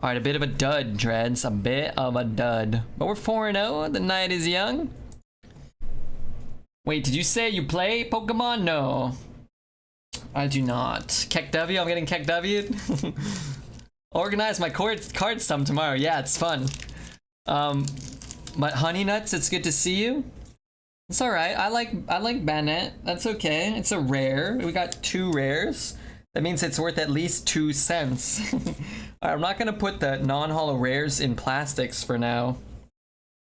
All right, a bit of a dud, Dreads. A bit of a dud. But we're 4-0. The night is young. Wait, did you say you play Pokemon? No. I do not. KekW? I'm getting KekW'd? Organize my card stump tomorrow. Yeah, it's fun. But Honey Nuts, it's good to see you. It's alright. I like Banette. That's okay. It's a rare. We got 2 rares. That means it's worth at least 2 cents. I'm not gonna put the non-holo rares in plastics for now.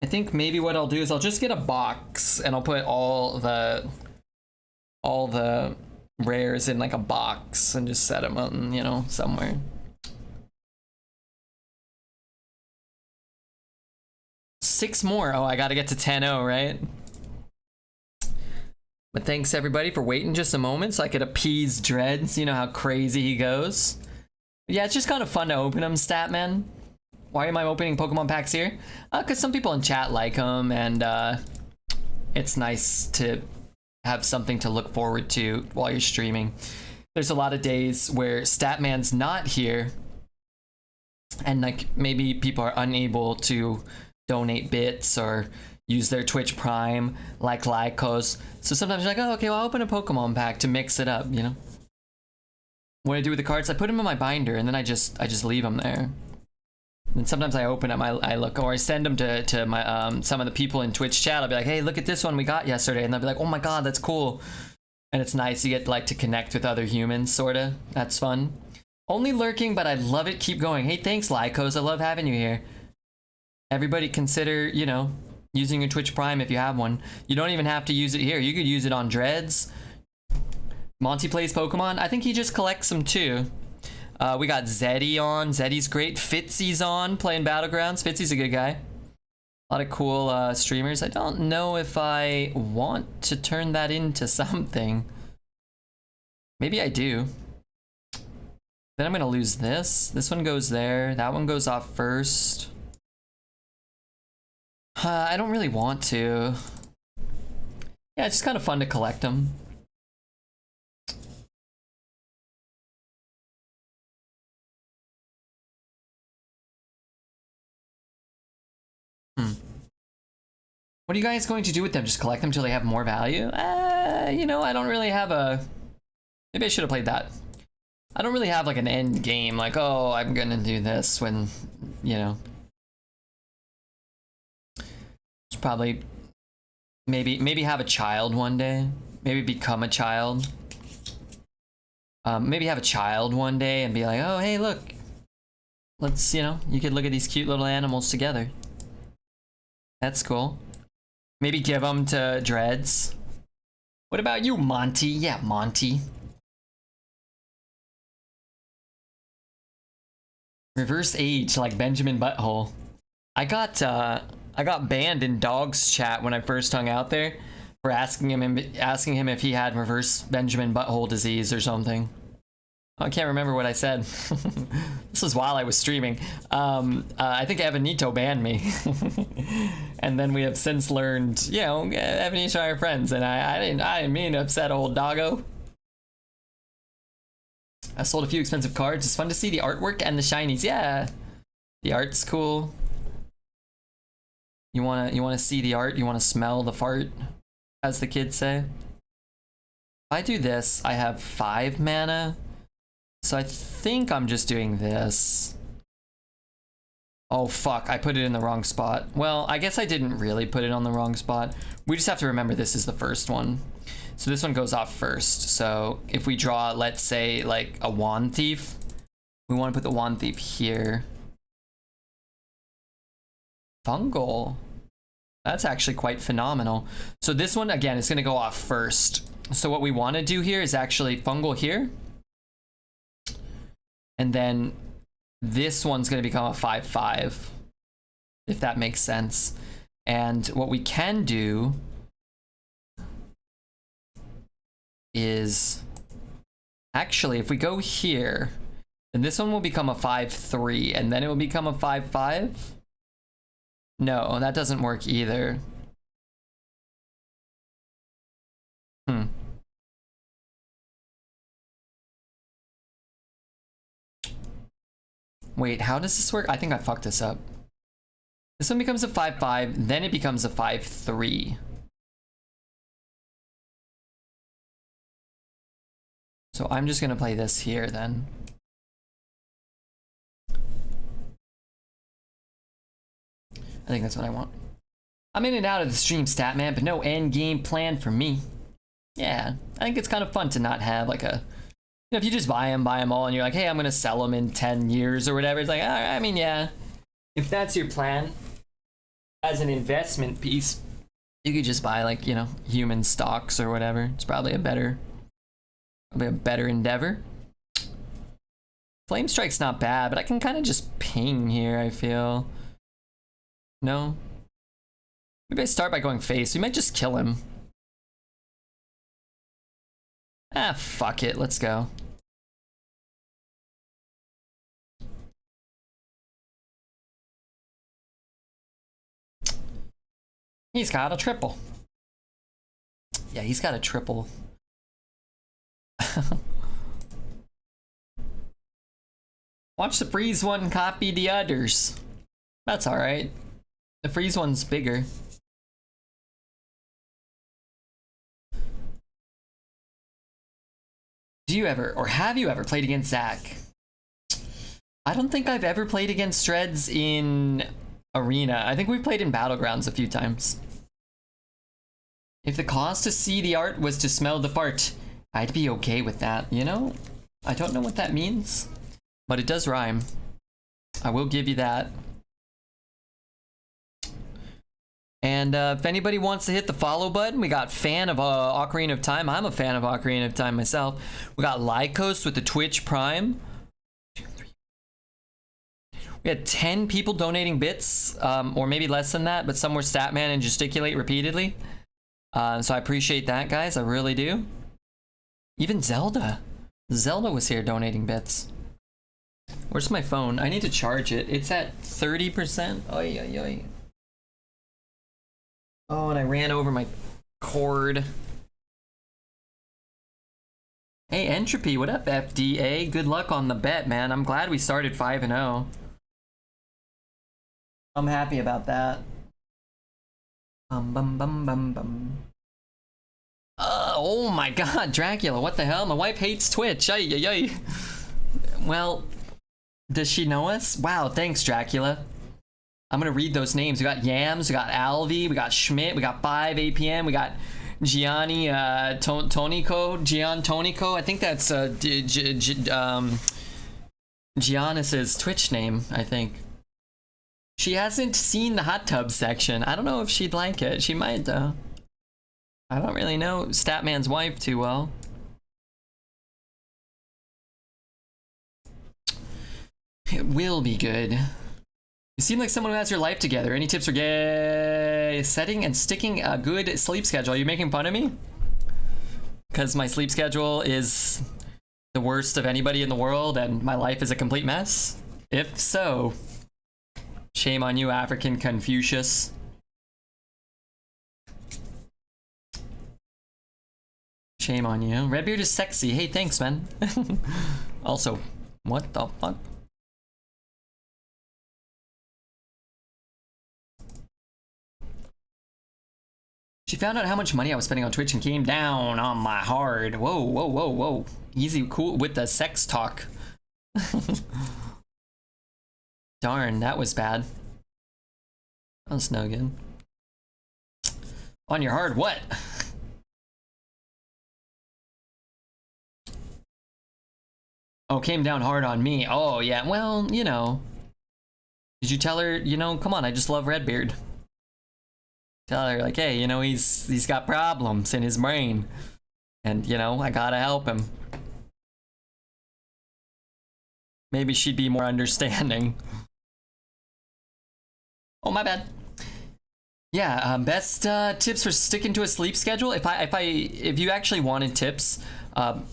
I think maybe what I'll do is I'll just get a box and I'll put all the rares in like a box and just set them on, you know, somewhere. Six more. Oh, I gotta get to 10-0, right? But thanks everybody for waiting just a moment so I could appease Dreads. You know how crazy he goes. Yeah, it's just kind of fun to open them, Statman. Why am I opening Pokemon packs here? Because some people in chat like them, and it's nice to have something to look forward to while you're streaming. There's a lot of days where Statman's not here, and like maybe people are unable to donate bits or use their Twitch Prime like Lycos. So sometimes you're like, oh, okay, well, I'll open a Pokemon pack to mix it up, you know? What I do with the cards, I put them in my binder and then I just leave them there. And sometimes I open them, I look, or I send them to my some of the people in Twitch chat. I'll be like, hey, look at this one we got yesterday, and they'll be like, oh my god, that's cool. And it's nice, you get like to connect with other humans, sorta. That's fun. Only lurking, but I love it. Keep going. Hey, thanks, Lycos. I love having you here. Everybody consider, you know, using your Twitch Prime if you have one. You don't even have to use it here. You could use it on Dreads. Monty plays Pokemon. I think he just collects them too. We got Zeddy on. Zeddy's great. Fitzy's on, playing Battlegrounds. Fitzy's a good guy. A lot of cool streamers. I don't know if I want to turn that into something. Maybe I do. Then I'm gonna lose this. This one goes there. That one goes off first. I don't really want to. Yeah, it's just kind of fun to collect them. What are you guys going to do with them? Just collect them till they have more value? You know, I don't really have a... Maybe I should have played that. I don't really have like an end game, like, oh, I'm gonna do this when, you know. It's probably... Maybe have a child one day. Maybe become a child. Maybe have a child one day and be like, oh, hey, look. Let's, you know, you could look at these cute little animals together. That's cool. Maybe give them to Dreads. What about you, Monty? Yeah, Monty. Reverse age like Benjamin Butthole. I got banned in Dog's chat when I first hung out there for asking him if he had reverse Benjamin Butthole disease or something. I can't remember what I said. This was while I was streaming. I think Evanito banned me. And then we have since learned, you know, Evanito and I are friends, and I didn't mean to upset old doggo. I sold a few expensive cards. It's fun to see the artwork and the shinies. Yeah, the art's cool. You wanna see the art? You wanna smell the fart, as the kids say. If I do this, I have 5 mana. So I think I'm just doing this. Oh fuck, I put it in the wrong spot. Well, I guess I didn't really put it on the wrong spot. We just have to remember this is the first one. So this one goes off first. So if we draw, let's say, like a Wand Thief, we want to put the Wand Thief here. Fungal. That's actually quite phenomenal. So this one, again, is going to go off first. So what we want to do here is actually Fungal here. And then this one's going to become a 5/5, if that makes sense. And what we can do is, actually, if we go here, then this one will become a 5/3, and then it will become a 5/5. No, that doesn't work either. Wait, how does this work? I think I fucked this up. This one becomes a 5/5, then it becomes a 5/3. So I'm just gonna play this here then. I think that's what I want. I'm in and out of the stream, stat man, but no end game plan for me. Yeah, I think it's kind of fun to not have like a, you know, if you just buy them all, and you're like, hey, I'm gonna sell them in 10 years or whatever. It's like, I mean, yeah, if that's your plan as an investment piece, you could just buy like, you know, human stocks or whatever. It's probably a better endeavor. Flame Strike's not bad, but I can kind of just ping here, I feel. No? Maybe I start by going face. We might just kill him. Ah, fuck it. Let's go. He's got a triple. Yeah, he's got a triple. Watch the freeze one copy the others. That's alright. The freeze one's bigger. Do you ever, or have you ever played against Zach? I don't think I've ever played against Shreds in Arena. I think we've played in Battlegrounds a few times. If the cost to see the art was to smell the fart, I'd be okay with that, you know? I don't know what that means, but it does rhyme. I will give you that. And if anybody wants to hit the follow button, we got fan of Ocarina of Time. I'm a fan of Ocarina of Time myself. We got Lycos with the Twitch Prime. We had 10 people donating bits, or maybe less than that, but some were Statman and gesticulate repeatedly. So I appreciate that, guys. I really do. Even Zelda. Zelda was here donating bits. Where's my phone? I need to charge it. It's at 30%. Oy, oy, oy. Oh, and I ran over my cord. Hey, Entropy, what up, FDA? Good luck on the bet, man. I'm glad we started 5-0. I'm happy about that. Bum bum bum bum bum. Oh my god, Dracula, what the hell? My wife hates Twitch. Ay, ay, ay. Well, does she know us? Wow, thanks, Dracula. I'm gonna read those names. We got Yams, we got Alvi, we got Schmidt, we got 5 APM, we got Gianni Tonico, Gian Tonico. I think that's Giannis's Twitch name, I think. She hasn't seen the hot tub section. I don't know if she'd like it. She might, though. I don't really know Statman's wife too well. It will be good. You seem like someone who has your life together. Any tips for setting and sticking a good sleep schedule? Are you making fun of me? Because my sleep schedule is the worst of anybody in the world and my life is a complete mess? If so, shame on you, African Confucius. Shame on you. Redbeard is sexy. Hey, thanks, man. Also, what the fuck? She found out how much money I was spending on Twitch and came down on my hard. Whoa, whoa, whoa, whoa. Easy, cool with the sex talk. Darn, that was bad. That was no good. On your hard what? Oh, came down hard on me. Oh, yeah, well, you know. Did you tell her, you know, come on, I just love Redbeard. Tell her, like, hey, you know, he's got problems in his brain. And, you know, I gotta help him. Maybe she'd be more understanding. Oh, my bad. Yeah, best tips for sticking to a sleep schedule. If you actually wanted tips,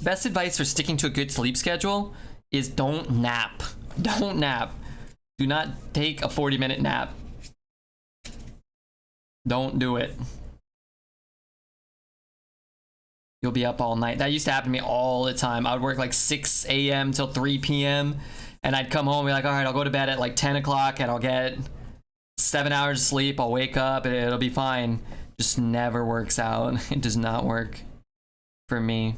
best advice for sticking to a good sleep schedule is don't nap. Don't nap. Do not take a 40-minute nap. Don't do it. You'll be up all night. That used to happen to me all the time. I would work like 6 a.m. till 3 p.m. and I'd come home and be like, all right, I'll go to bed at like 10 o'clock and I'll get 7 hours of sleep. I'll wake up and it'll be fine. Just never works out. It does not work for me.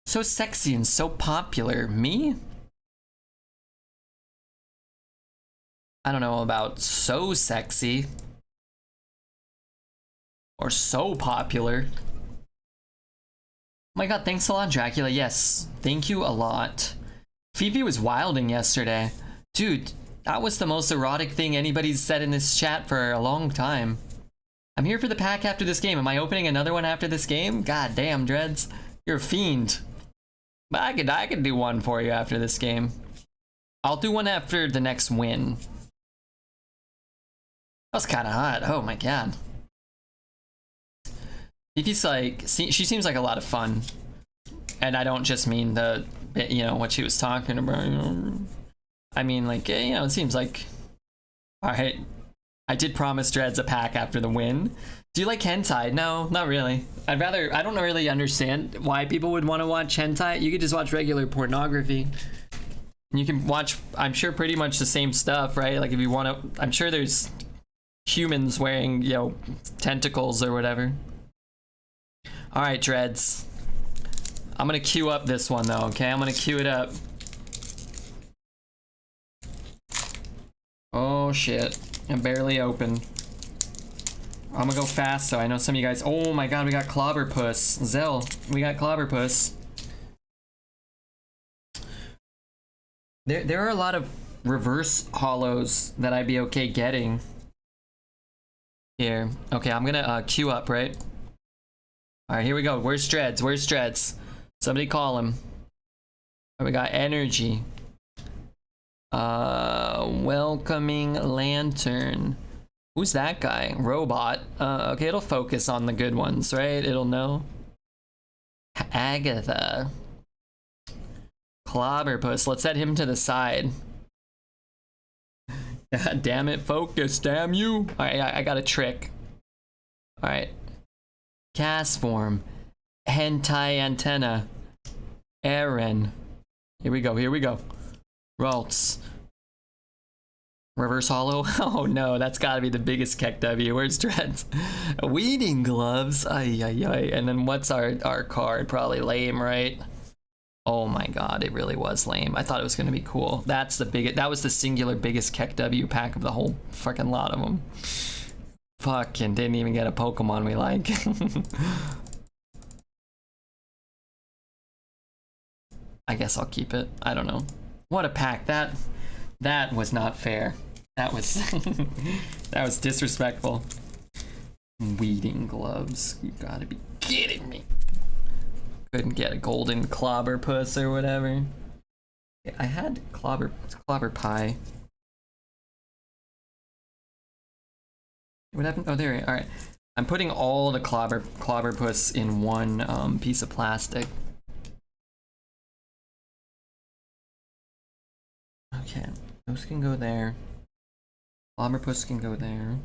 So sexy and so popular. Me? I don't know about so sexy. Or so popular. Oh my god, thanks a lot, Dracula. Yes, thank you a lot. Phoebe was wilding yesterday. Dude, that was the most erotic thing anybody's said in this chat for a long time. I'm here for the pack after this game. Am I opening another one after this game? God damn, Dreads. You're a fiend. But I could do one for you after this game. I'll do one after the next win. That was kind of hot. Oh my god. Fifi's like, she seems like a lot of fun. And I don't just mean the, you know, what she was talking about. I mean, like, you know, it seems like, all right, I did promise Dreads a pack after the win. Do you like hentai? No, not really. I don't really understand why people would want to watch hentai. You could just watch regular pornography. You can watch, I'm sure, pretty much the same stuff, right? Like if you want to, I'm sure there's humans wearing, you know, tentacles or whatever. All right, Dreads. I'm gonna queue up this one though, okay? I'm gonna queue it up. Oh shit, I'm barely open. I'm gonna go fast so I know some of you guys. Oh my god, we got Clobberpuss. Zell, we got Clobberpuss. There are a lot of reverse hollows that I'd be okay getting here. Okay, I'm gonna queue up, right? All right, here we go. Where's Dreads? Where's Dreads? Somebody call him. We got energy. Welcoming lantern. Who's that guy? Robot. Okay, it'll focus on the good ones, right? It'll know. Agatha. Clobberpuss. Let's set him to the side. God damn it, focus, damn you. Alright, I got a trick. Alright. Cast form. Hentai antenna. Aaron. Here we go, here we go. Ralts. Reverse hollow. Oh no, that's gotta be the biggest KEKW. Where's Dreads? Weeding gloves. Ay ay ay. And then what's our card? Probably lame, right? Oh my god, it really was lame. I thought it was gonna be cool. That's the biggest. That was the singular biggest KEKW pack of the whole fucking lot of them. Fucking didn't even get a Pokemon we like. I guess I'll keep it. I don't know. What a pack. That was not fair. That was that was disrespectful. Weeding gloves. You gotta be kidding me. Couldn't get a golden clobber puss or whatever. Yeah, I had clobber pie. What happened? Oh, there. All right. I'm putting all the clobber puss in one piece of plastic. Okay, those can go there. Clobber puss can go there.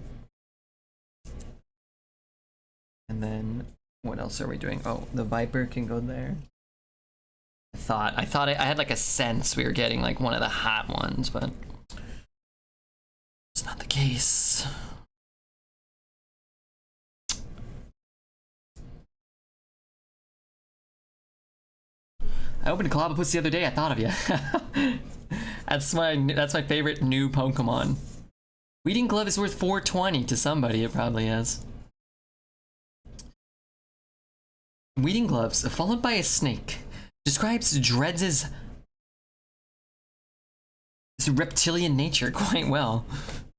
And then what else are we doing? Oh, the viper can go there. I thought I had like a sense we were getting like one of the hot ones, but it's not the case. I opened a Clobopus the other day. I thought of you. That's my favorite new Pokemon. Weeding Glove is worth 420 to somebody. It probably is. Weeding Gloves, followed by a snake, describes Dreads' reptilian nature quite well.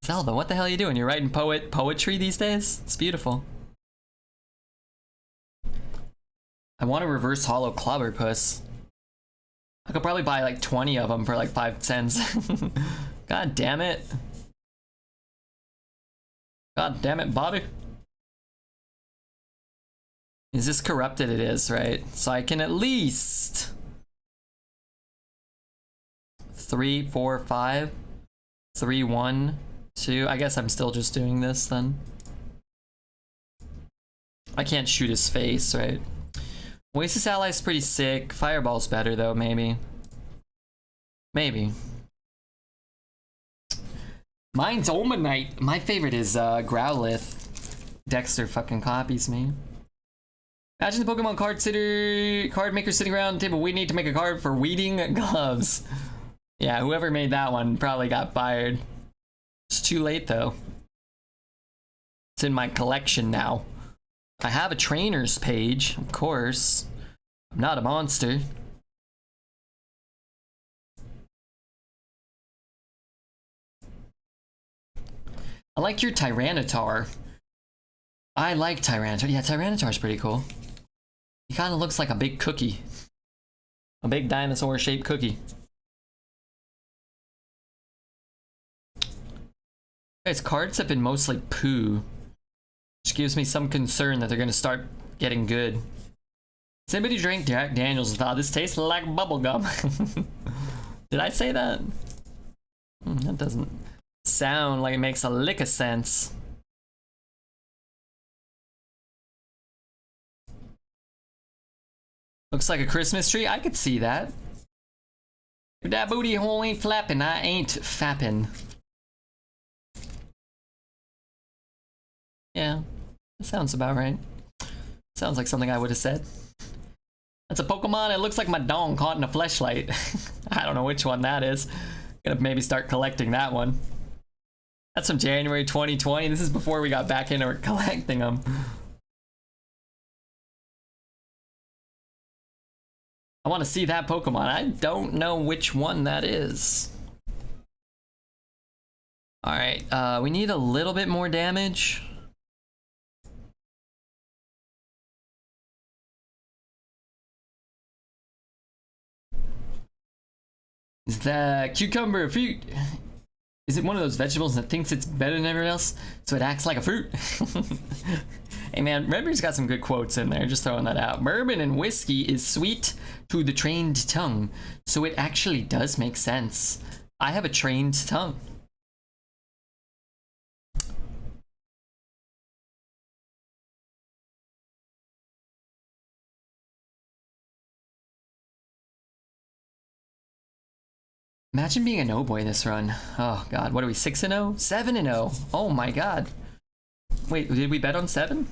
Zelda, what the hell are you doing? You're writing poetry these days? It's beautiful. I want a reverse hollow Clobberpuss. I could probably buy like 20 of them for like 5 cents. God damn it. God damn it, Bobby. Is this corrupted? It is, right? So I can at least 3, 4, 5, 3, 1, 2. I guess I'm still just doing this then. I can't shoot his face, right? Oasis Ally's pretty sick. Fireball's better though, maybe. Maybe. Mine's Omanite. My favorite is Growlithe. Dexter fucking copies me. Imagine the Pokemon card maker sitting around the table. We need to make a card for Weeding Gloves. Yeah, whoever made that one probably got fired. It's too late though. It's in my collection now. I have a trainers page, of course. I'm not a monster. I like your Tyranitar. I like Tyranitar. Yeah, Tyranitar's pretty cool. He kind of looks like a big cookie. A big dinosaur-shaped cookie. Guys, cards have been mostly poo. Which gives me some concern that they're gonna start getting good. Somebody drank Jack Daniels and thought this tastes like bubblegum. Did I say that? That doesn't sound like it makes a lick of sense. Looks like a Christmas tree. I could see that. If that booty hole ain't flapping, I ain't fapping. Yeah, that sounds about right. Sounds like something I would have said. That's a Pokemon. It looks like my dong caught in a fleshlight. I don't know which one that is. Gonna maybe start collecting that one. That's from January 2020. This is before we got back into collecting them. I want to see that Pokemon. I don't know which one that is. Alright, we need a little bit more damage. Is the cucumber a fruit? Is it one of those vegetables that thinks it's better than everyone else, so it acts like a fruit? Hey man, Redbeard's got some good quotes in there, just throwing that out. Bourbon and whiskey is sweet to the trained tongue, so it actually does make sense. I have a trained tongue. Imagine being an O-boy this run. Oh god, what are we, 6-0? 7-0. Oh my god. Wait, did we bet on 7?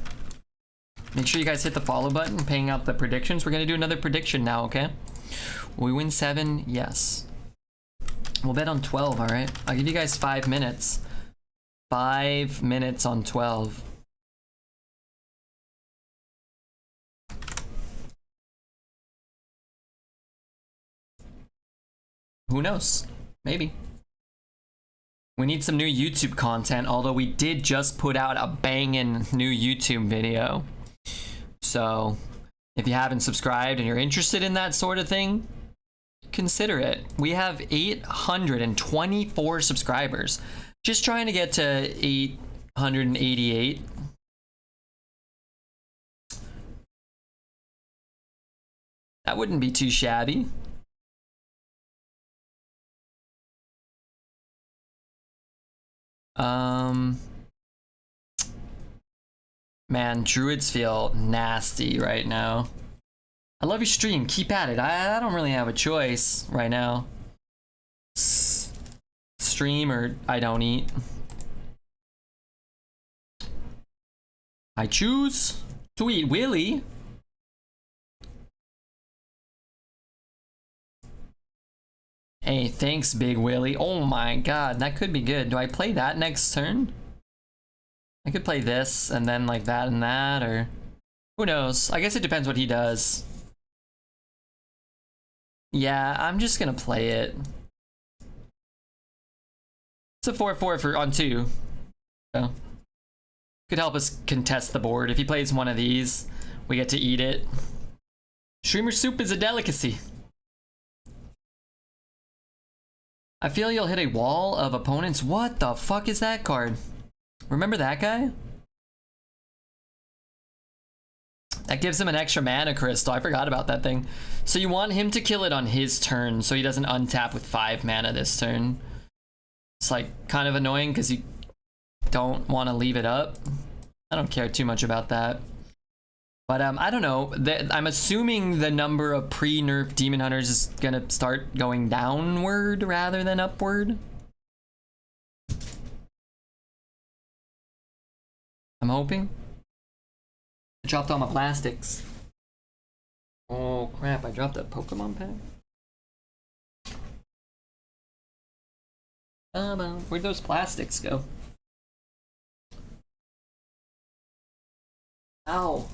Make sure you guys hit the follow button, paying out the predictions. We're gonna do another prediction now, okay? Will we win 7? Yes. We'll bet on 12, alright? I'll give you guys 5 minutes. 5 minutes on 12. Who knows? Maybe. We need some new YouTube content, although we did just put out a banging new YouTube video. So, If you haven't subscribed and you're interested in that sort of thing, consider it. We have 824 subscribers. Just trying to get to 888. That wouldn't be too shabby. Man, druids feel nasty right now. I love your stream. Keep at it. I don't really have a choice right now. Stream or I don't eat. I choose to eat Willy. Hey, thanks, Big Willy. Oh my god, that could be good. Do I play that next turn? I could play this and then like that and that, or who knows? I guess it depends what he does. Yeah, I'm just gonna play it. It's a 4/4 for on 2. So could help us contest the board. If he plays one of these, we get to eat it. Streamer soup is a delicacy. I feel you'll hit a wall of opponents. What the fuck is that card? Remember that guy? That gives him an extra mana crystal. I forgot about that thing. So you want him to kill it on his turn so he doesn't untap with 5 mana this turn. It's like kind of annoying because you don't want to leave it up. I don't care too much about that. But I don't know. I'm assuming the number of pre-nerf demon hunters is gonna start going downward rather than upward. I'm hoping. I dropped all my plastics. Oh crap, I dropped a Pokemon pack. Where'd those plastics go? Ow.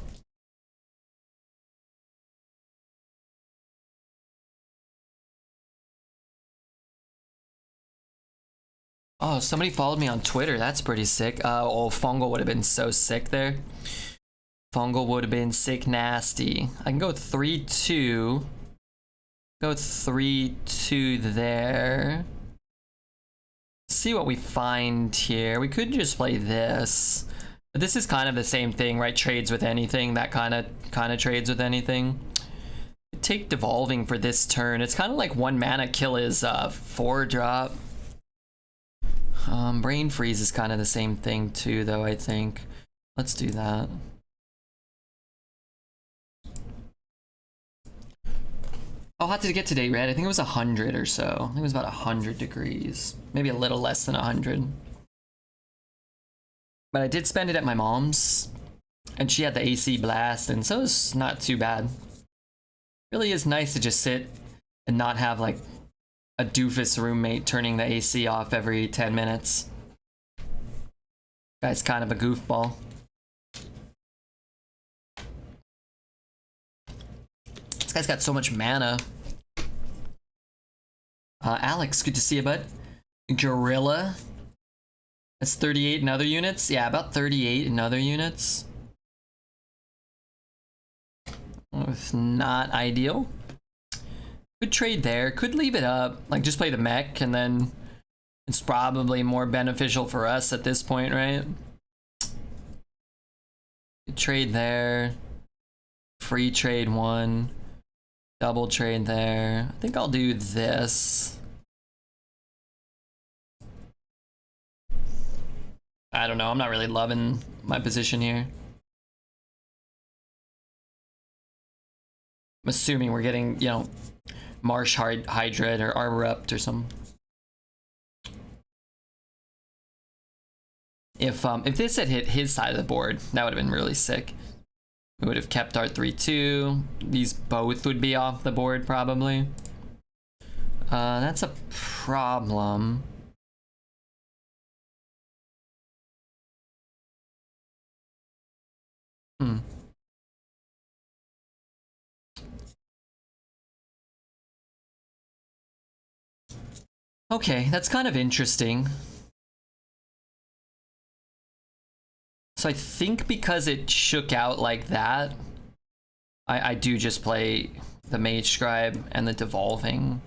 Oh, somebody followed me on Twitter. That's pretty sick. Oh, Fungal would have been so sick there. Fungal would have been sick nasty. I can go 3-2. Go 3-2 there. See what we find here. We could just play this. But this is kind of the same thing, right? Trades with anything. That kind of trades with anything. Take Devolving for this turn. It's kind of like 1 mana kill his 4-drop. Brain Freeze is kind of the same thing too, though, I think. Let's do that. How hot did it get today, Red? I think it was 100 or so. I think it was about 100 degrees. Maybe a little less than 100. But I did spend it at my mom's, and she had the AC blast, and so it's not too bad. Really is nice to just sit and not have like a doofus roommate turning the AC off every 10 minutes. Guy's kind of a goofball. This guy's got so much mana. Alex, good to see you, bud. Gorilla. That's 38 in other units? Yeah, about 38 in other units. It's not ideal. Could trade there, could leave it up, like just play the mech, and then it's probably more beneficial for us at this point, right? Could trade there, free trade 1, double trade there. I think I'll do this. I don't know, I'm not really loving my position here. I'm assuming we're getting, you know, Marsh Hydra or Armorupt or something. If this had hit his side of the board, that would have been really sick. We would have kept our 3-2. These both would be off the board probably. That's a problem. Okay, that's kind of interesting. So I think because it shook out like that, I do just play the Mage Scribe and the Devolving,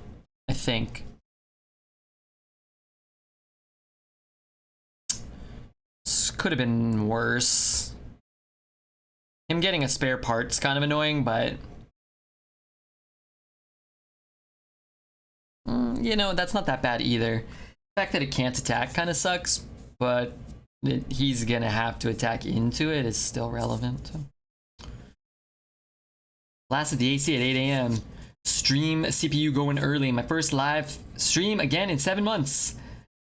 I think. This could have been worse. Him getting a spare part's kind of annoying, but you know, that's not that bad either. The fact that it can't attack kind of sucks, but he's gonna have to attack into it is still relevant. Last of the AC at 8 a.m. Stream CPU going early. My first live stream again in 7 months.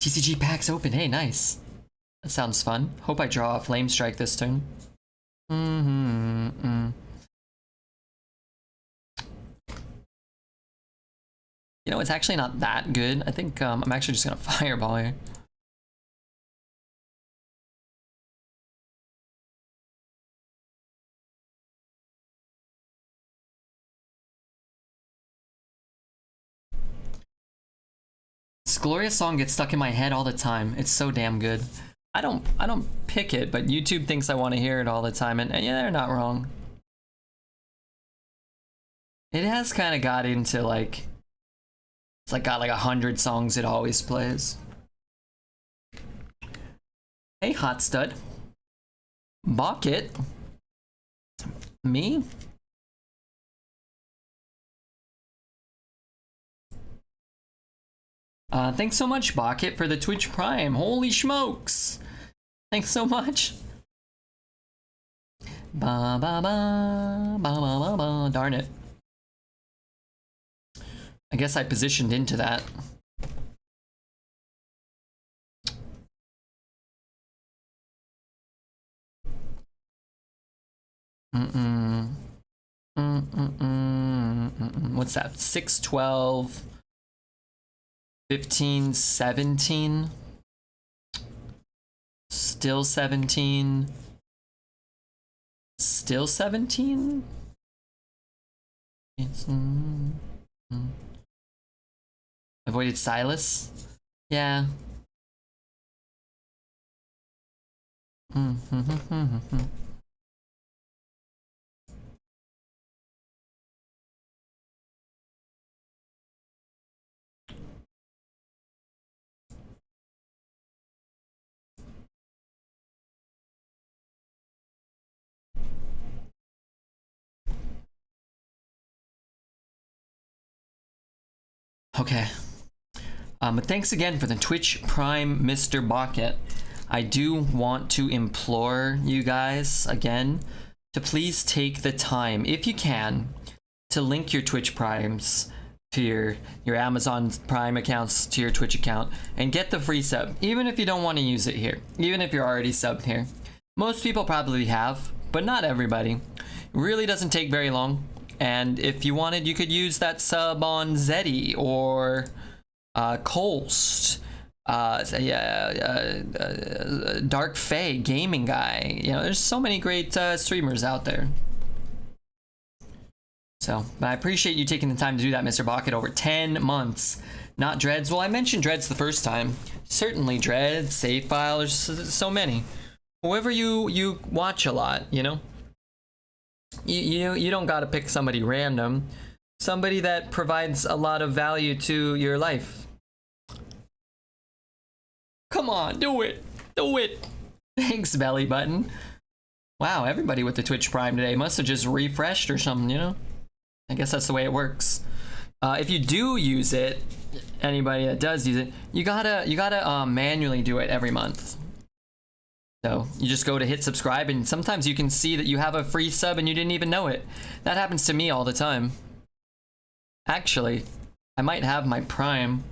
TCG packs open. Hey, nice. That sounds fun. Hope I draw a Flame Strike this turn. You know, it's actually not that good. I think I'm actually just gonna Fireball here. This Glorious song gets stuck in my head all the time. It's so damn good. I don't pick it, but YouTube thinks I want to hear it all the time, and yeah, they're not wrong. It has kind of got into like, it's like got like 100 songs it always plays. Hey, Hot Stud. Bucket. Me? Thanks so much, Bucket, for the Twitch Prime. Holy smokes! Thanks so much. Ba ba ba ba ba ba ba. Darn it. I guess I positioned into that. What's that? 6, 12, 15, 17. Still 17. Still 17? Avoided Silas? Yeah. Okay. But thanks again for the Twitch Prime, Mr. Bucket. I do want to implore you guys again to please take the time, if you can, to link your Twitch Primes to your Amazon Prime accounts to your Twitch account and get the free sub, even if you don't want to use it here, even if you're already subbed here. Most people probably have, but not everybody. It really doesn't take very long. And if you wanted, you could use that sub on Zeddy or Colst, Dark Fae, Gaming Guy. You know, there's so many great streamers out there. So, but I appreciate you taking the time to do that, Mr. Bucket, over 10 months. Not Dreads. Well, I mentioned Dreads the first time. Certainly Dreads, Save File, there's so many. Whoever you watch a lot, you know? You don't gotta pick somebody random. Somebody that provides a lot of value to your life. Come on, do it. Do it. Thanks, Belly Button. Wow, everybody with the Twitch Prime today must have just refreshed or something, you know? I guess that's the way it works. If you do use it, anybody that does use it, you gotta manually do it every month. So you just go to hit subscribe, and sometimes you can see that you have a free sub and you didn't even know it. That happens to me all the time. Actually, I might have my Prime.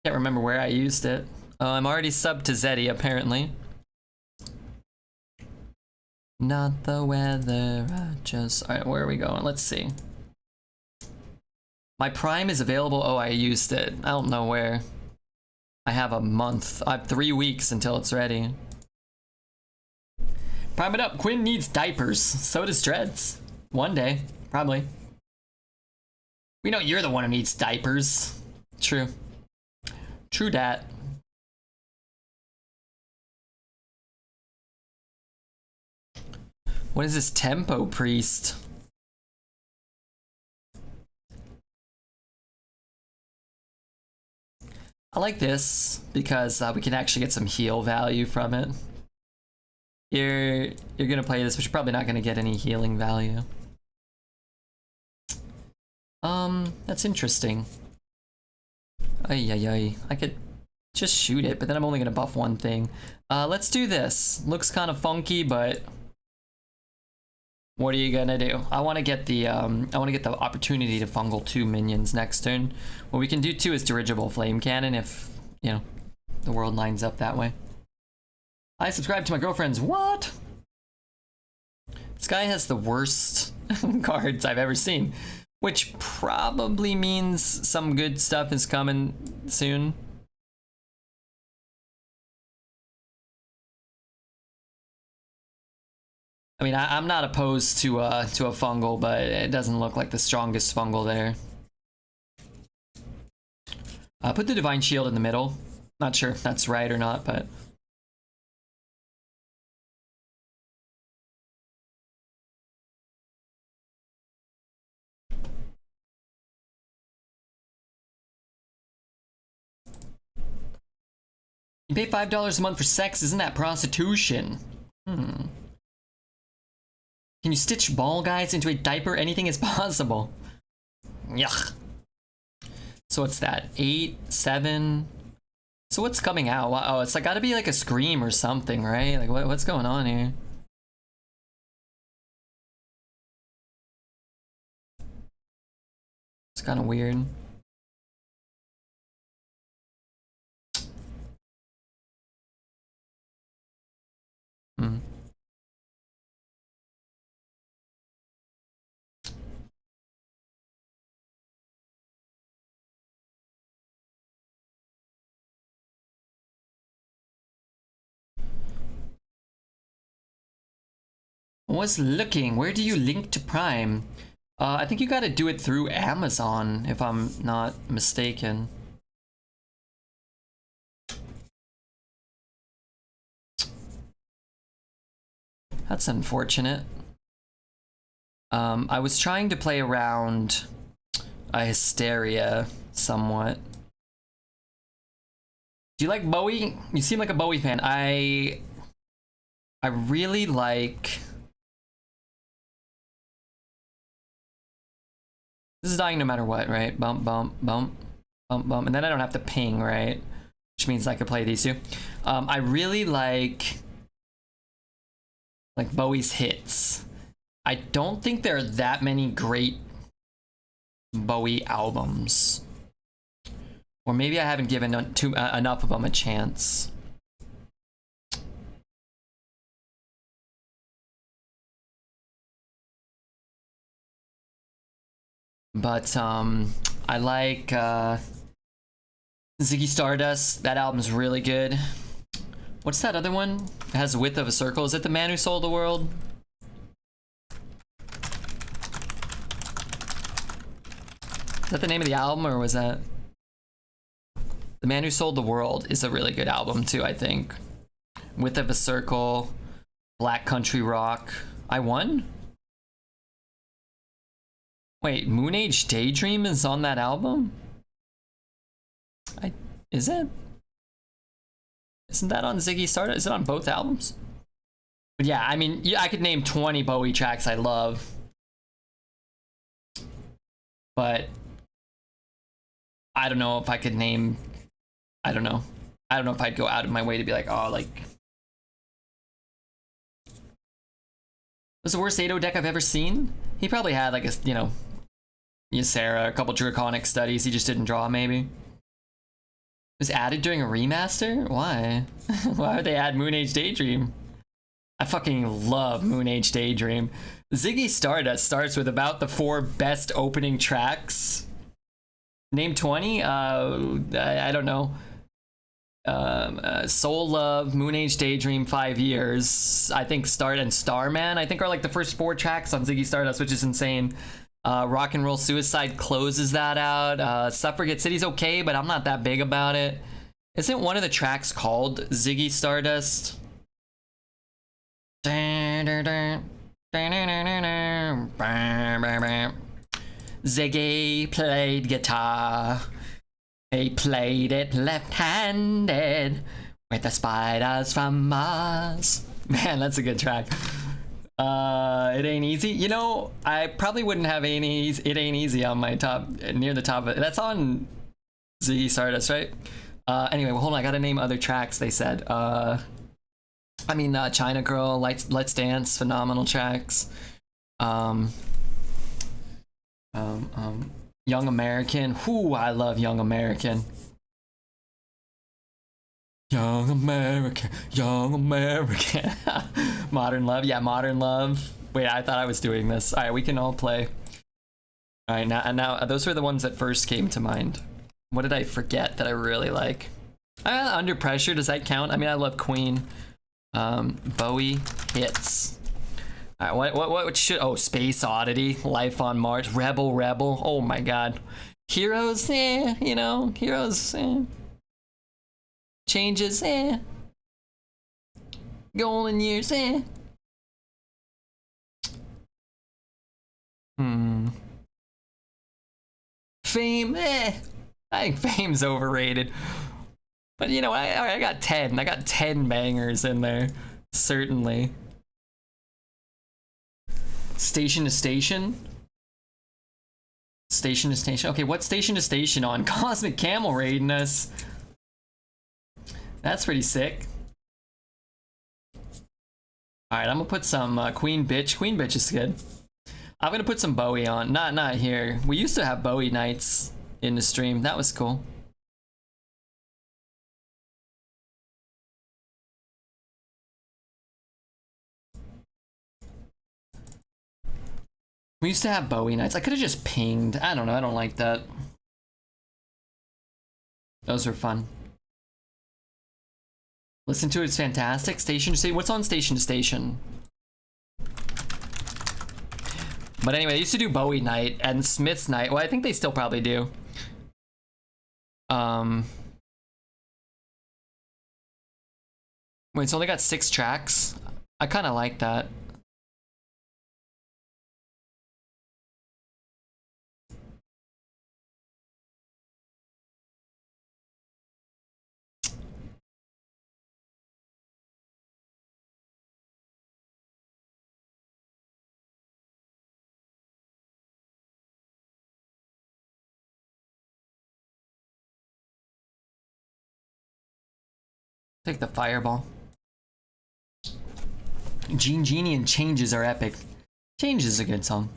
Can't remember where I used it. I'm already subbed to Zeddy, apparently. Not the weather, I just... Alright, where are we going? Let's see. My Prime is available. Oh, I used it. I don't know where. I have a month. I have 3 weeks until it's ready. Prime it up. Quinn needs diapers. So does Dreads. One day, probably. We know you're the one who needs diapers. True. True dat. What is this Tempo Priest? I like this because we can actually get some heal value from it. You're gonna play this, but you're probably not gonna get any healing value. That's interesting. Ay ay ay. I could just shoot it, but then I'm only gonna buff one thing. Let's do this. Looks kind of funky, but what are you gonna do? I want to get the opportunity to fungal 2 minions next turn. What we can do too is dirigible flame cannon if, you know, the world lines up that way. I subscribe to my girlfriend's what? This guy has the worst cards I've ever seen, which probably means some good stuff is coming soon. I mean, I'm not opposed to a fungal, but it doesn't look like the strongest fungal there. Put the Divine Shield in the middle. Not sure if that's right or not, but... You pay $5 a month for sex, isn't that prostitution? Can you stitch ball guys into a diaper? Anything is possible. Yuck. So what's that? 8, 7. So what's coming out? Oh, it's like gotta be like a scream or something, right? Like what's going on here? It's kind of weird. Was looking. Where do you link to Prime? I think you gotta do it through Amazon, if I'm not mistaken. That's unfortunate. I was trying to play around a Hysteria somewhat. Do you like Bowie? You seem like a Bowie fan. I really like... This is dying no matter what, right? Bump, bump, bump, bump, bump. And then I don't have to ping, right? Which means I could play these two. I really like Bowie's hits. I don't think there are that many great Bowie albums. Or maybe I haven't given enough of them a chance. But I like Ziggy Stardust. That album's really good. What's that other one? It has the width of a circle. Is it The Man Who Sold the World? Is that the name of the album, or was that... The Man Who Sold the World is a really good album too, I think. Width of a Circle, Black Country Rock. I won? Wait, Moon Age Daydream is on that album? Is it? Isn't that on Ziggy Stardust? Is it on both albums? But yeah, I mean, yeah, I could name 20 Bowie tracks I love. But I don't know if I could name... I don't know. I don't know if I'd go out of my way to be like, oh, like... Was the worst 8-0 deck I've ever seen? He probably had like a, you know, Ysera, a couple Draconic studies he just didn't draw, maybe. It was added during a remaster? Why? Why would they add Moon Age Daydream? I fucking love Moon Age Daydream. Ziggy Stardust starts with about the 4 best opening tracks. Name 20? I don't know. Soul Love, Moon Age Daydream, 5 Years. I think Start and Starman, I think, are like the first 4 tracks on Ziggy Stardust, which is insane. Rock and Roll Suicide closes that out. Suffragette City's okay, but I'm not that big about it. Isn't one of the tracks called Ziggy Stardust? Ziggy played guitar They played it left-handed with the spiders from Mars. Man, that's a good track. It ain't easy. You know, I probably wouldn't have It Ain't Easy on my top, near the top of it. That's on Ziggy Stardust, right? Anyway, well, hold on. I gotta name other tracks. They said. I mean, China Girl, Let's Dance, phenomenal tracks. Young American. Whoo, I love Young American. Young American, Young American. Modern Love, yeah, Modern Love. Wait, I thought I was doing this. All right, we can all play. All right, now those were the ones that first came to mind. What did I forget that I really like? Under Pressure, does that count? I mean, I love Queen. Bowie hits. All right, what should? Oh, Space Oddity, Life on Mars, Rebel. Oh my God, Heroes. You know, Heroes. Changes. Golden Years. Fame. I think Fame's overrated. But you know, I got 10. I got 10 bangers in there. Certainly. Station to Station. Station to Station. Okay, what's Station to Station on? Cosmic Camel raiding us. That's pretty sick. Alright, I'm gonna put some Queen Bitch. Queen Bitch is good. I'm gonna put some Bowie on. Not here. We used to have Bowie nights in the stream. That was cool. We used to have Bowie nights. I could have just pinged. I don't know. I don't like that. Those were fun. Listen to it. It's fantastic. Station to Station. What's on Station to Station? But anyway, they used to do Bowie night and Smith's night. Well, I think they still probably do. Wait, it's only got 6 tracks. I kind of like that. Take the Fireball. Genie and Changes are epic. Changes is a good song.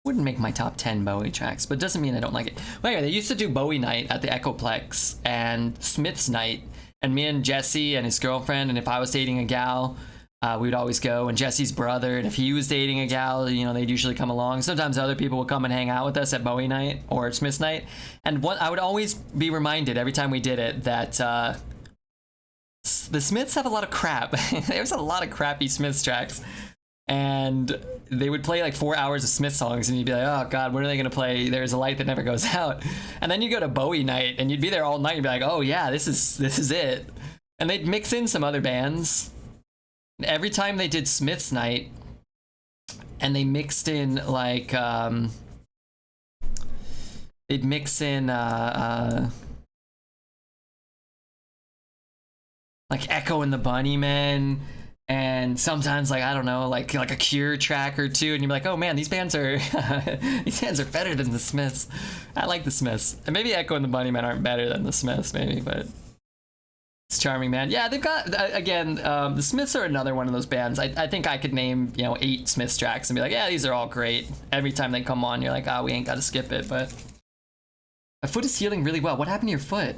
Wouldn't make my top 10 Bowie tracks, but doesn't mean I don't like it. Well, anyway, they used to do Bowie night at the Echoplex and Smith's night, and me and Jesse and his girlfriend, and if I was dating a gal, we would always go, and Jesse's brother, and if he was dating a gal, you know, they'd usually come along. Sometimes other people would come and hang out with us at Bowie night or Smith's night, and what I would always be reminded every time we did it that the Smiths have a lot of crap. There's a lot of crappy Smiths tracks. And they would play like 4 hours of Smith songs and you'd be like, oh God, what are they gonna play? There's a Light That Never Goes Out. And then you go to Bowie night and you'd be there all night and you'd be like, oh yeah, this is it. And they'd mix in some other bands. Every time they did Smith's night and they mixed in like they'd mix in like Echo and the Bunnymen, and sometimes like I don't know, like a Cure track or two, and you're like, oh man, these bands are these bands are better than the Smiths. I like the Smiths, and maybe Echo and the Bunnymen aren't better than the Smiths, maybe, but it's Charming Man. Yeah, they've got again, the Smiths are another one of those bands. I think I could name 8 Smiths tracks and be like, yeah, these are all great. Every time they come on, you're like, we ain't got to skip it. But my foot is healing really well. What happened to your foot?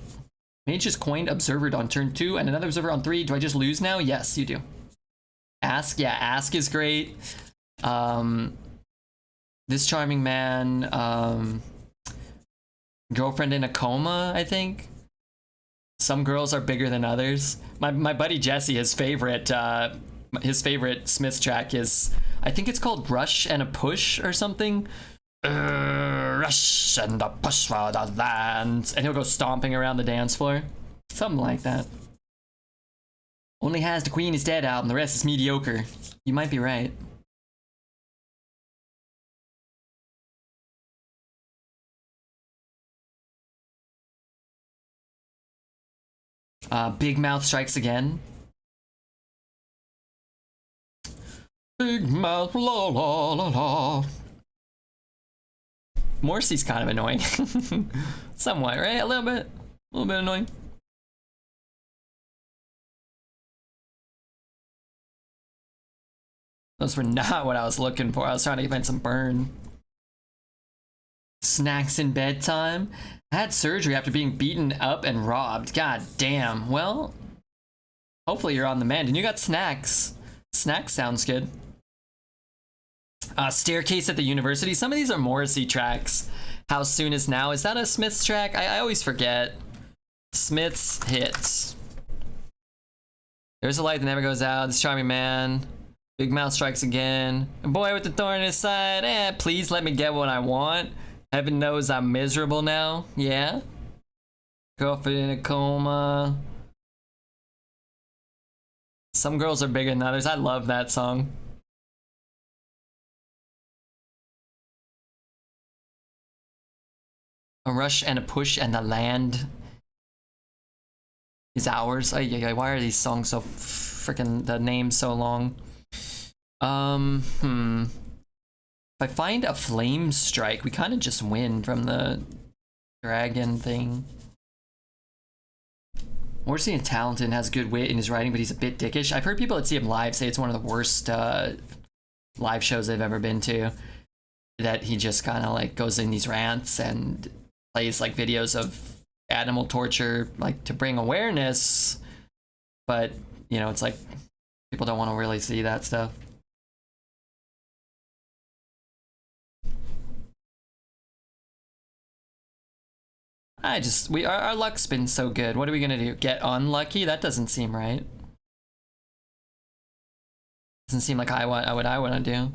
Mage just coined Observer on turn 2 and another Observer on 3. Do I just lose now? Yes, you do. Ask, yeah, Ask is great. This Charming Man, Girlfriend in a Coma, I think. Some girls are bigger than others. My buddy Jesse, his favorite Smiths track is, I think it's called Rush and a Push or something. Rush and a push for the lands, and he'll go stomping around the dance floor, something like that. Only has the Queen is Dead album, the rest is mediocre. You might be right. Big Mouth strikes again. Big Mouth, la la la la. Morrissey's kind of annoying. Somewhat, right? A little bit annoying. Those were not what I was looking for. I was trying to find some burn. Snacks in bedtime. I had surgery after being beaten up and robbed. God damn. Well, hopefully you're on the mend. And you got snacks. Snacks sounds good. Staircase at the University. Some of these are Morrissey tracks. How Soon Is Now. Is that a Smith's track? I always forget. Smith's hits. There's a light that never goes out. This charming man. Big Mouth strikes again. A boy with the thorn in his side. Please let me get what I want. Heaven knows I'm miserable now. Yeah. Girlfriend in a coma. Some girls are bigger than others. I love that song. A rush and a push and the land is ours. Why are these songs so freaking, the names so long? If I find a flame strike, we kind of just win from the dragon thing. Morrissey is talented and has good wit in his writing, but he's a bit dickish. I've heard people that see him live say it's one of the worst live shows they've ever been to. That he just kind of like goes in these rants and plays like videos of animal torture, like to bring awareness. But, you know, it's like people don't want to really see that stuff. Our luck's been so good. What are we gonna do? Get unlucky? That doesn't seem right. Doesn't seem like what I want to do.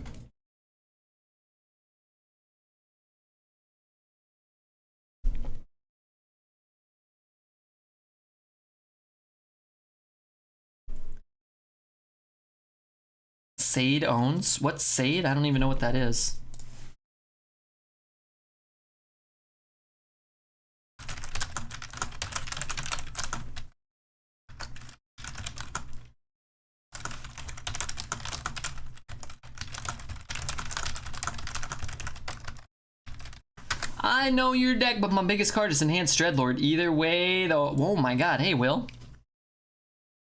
Sade owns? What's Sade? I don't even know what that is. I know your deck, but my biggest card is Enhanced Dreadlord. Either way, though. Oh my god. Hey, Will.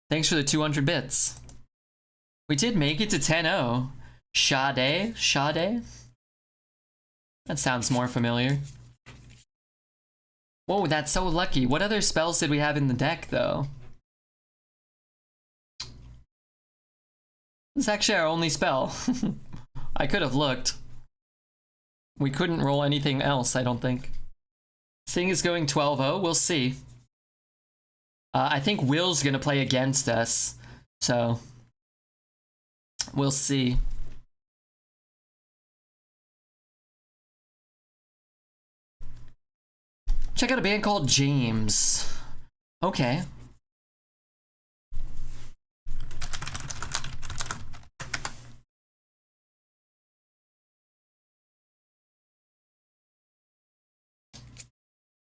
Thanks for the 200 bits. We did make it to 10-0. Sade? Sade? That sounds more familiar. Whoa, that's so lucky. What other spells did we have in the deck, though? This is actually our only spell. I could have looked. We couldn't roll anything else, I don't think. Thing is going 12-0. We'll see. I think Will's gonna play against us, so we'll see. Check out a band called James. Okay.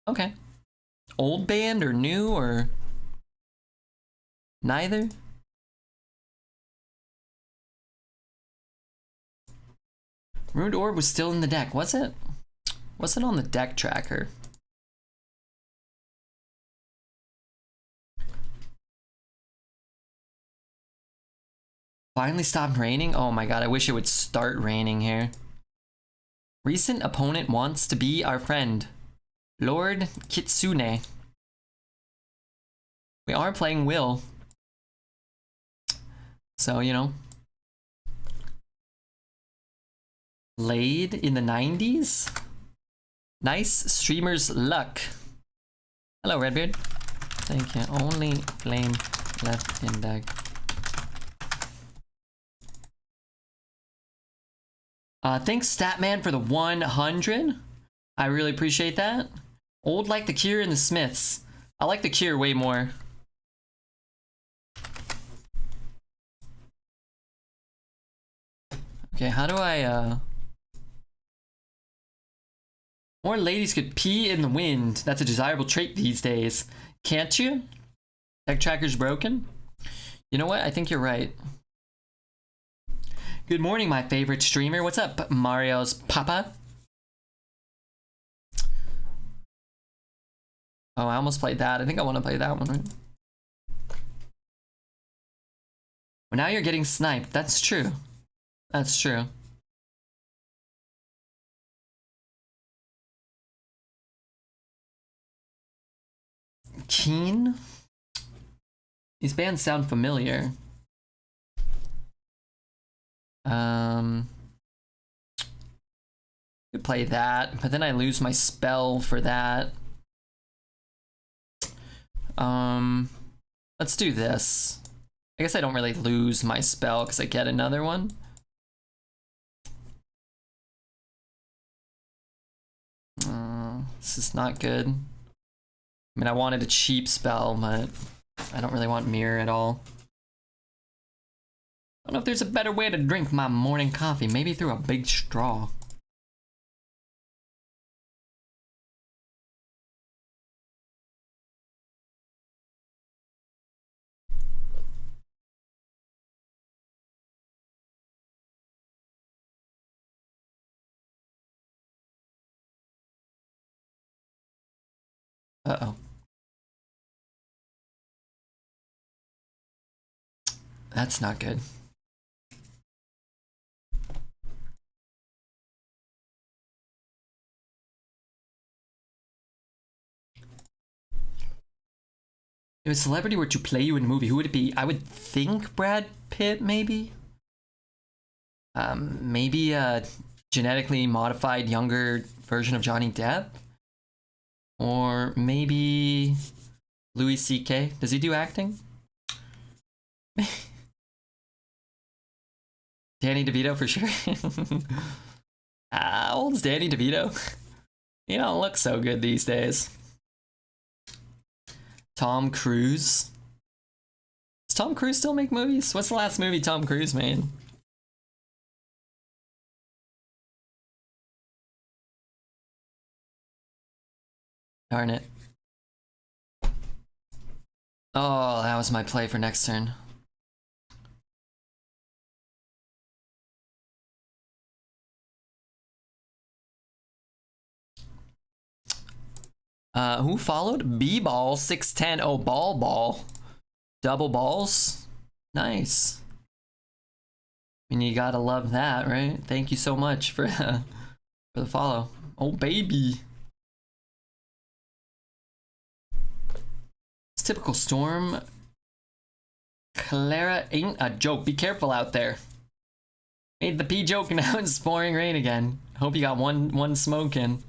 Okay. Old band or new or neither? Ruined Orb was still in the deck, was it? Was it on the deck tracker? Finally stopped raining? Oh my god, I wish it would start raining here. Recent opponent wants to be our friend. Lord Kitsune. We are playing Will. So, you know. Laid in the 90s? Nice streamer's luck. Hello, Redbeard. Thank you. Only flame left in deck. Thanks, Statman, for the 100. I really appreciate that. Old like the Cure and the Smiths. I like the Cure way more. Okay, how do I, More ladies could pee in the wind. That's a desirable trait these days. Can't you? Tech tracker's broken? You know what? I think you're right. Good morning, my favorite streamer. What's up, Mario's papa? Oh, I almost played that. I think I want to play that one, right? Well, now you're getting sniped. That's true. That's true. Keen? These bands sound familiar. Could play that, but then I lose my spell for that. Let's do this. I guess I don't really lose my spell because I get another one. This is not good. I mean, I wanted a cheap spell, but I don't really want mirror at all. I don't know if there's a better way to drink my morning coffee. Maybe through a big straw. Uh-oh. That's not good. If a celebrity were to play you in a movie, who would it be? I would think Brad Pitt, maybe? Maybe a genetically modified younger version of Johnny Depp? Or maybe Louis C.K. Does he do acting? Danny DeVito for sure. How old's Danny DeVito? He don't look so good these days. Tom Cruise. Does Tom Cruise still make movies? What's the last movie Tom Cruise made? Darn it. Oh, that was my play for next turn. Who followed? B-Ball 610. Oh, ball. Double balls. Nice. I mean, you gotta love that, right? Thank you so much for the follow. Oh, baby. It's typical Storm. Clara ain't a joke. Be careful out there. Made the P joke and now it's pouring rain again. Hope you got one smoke in.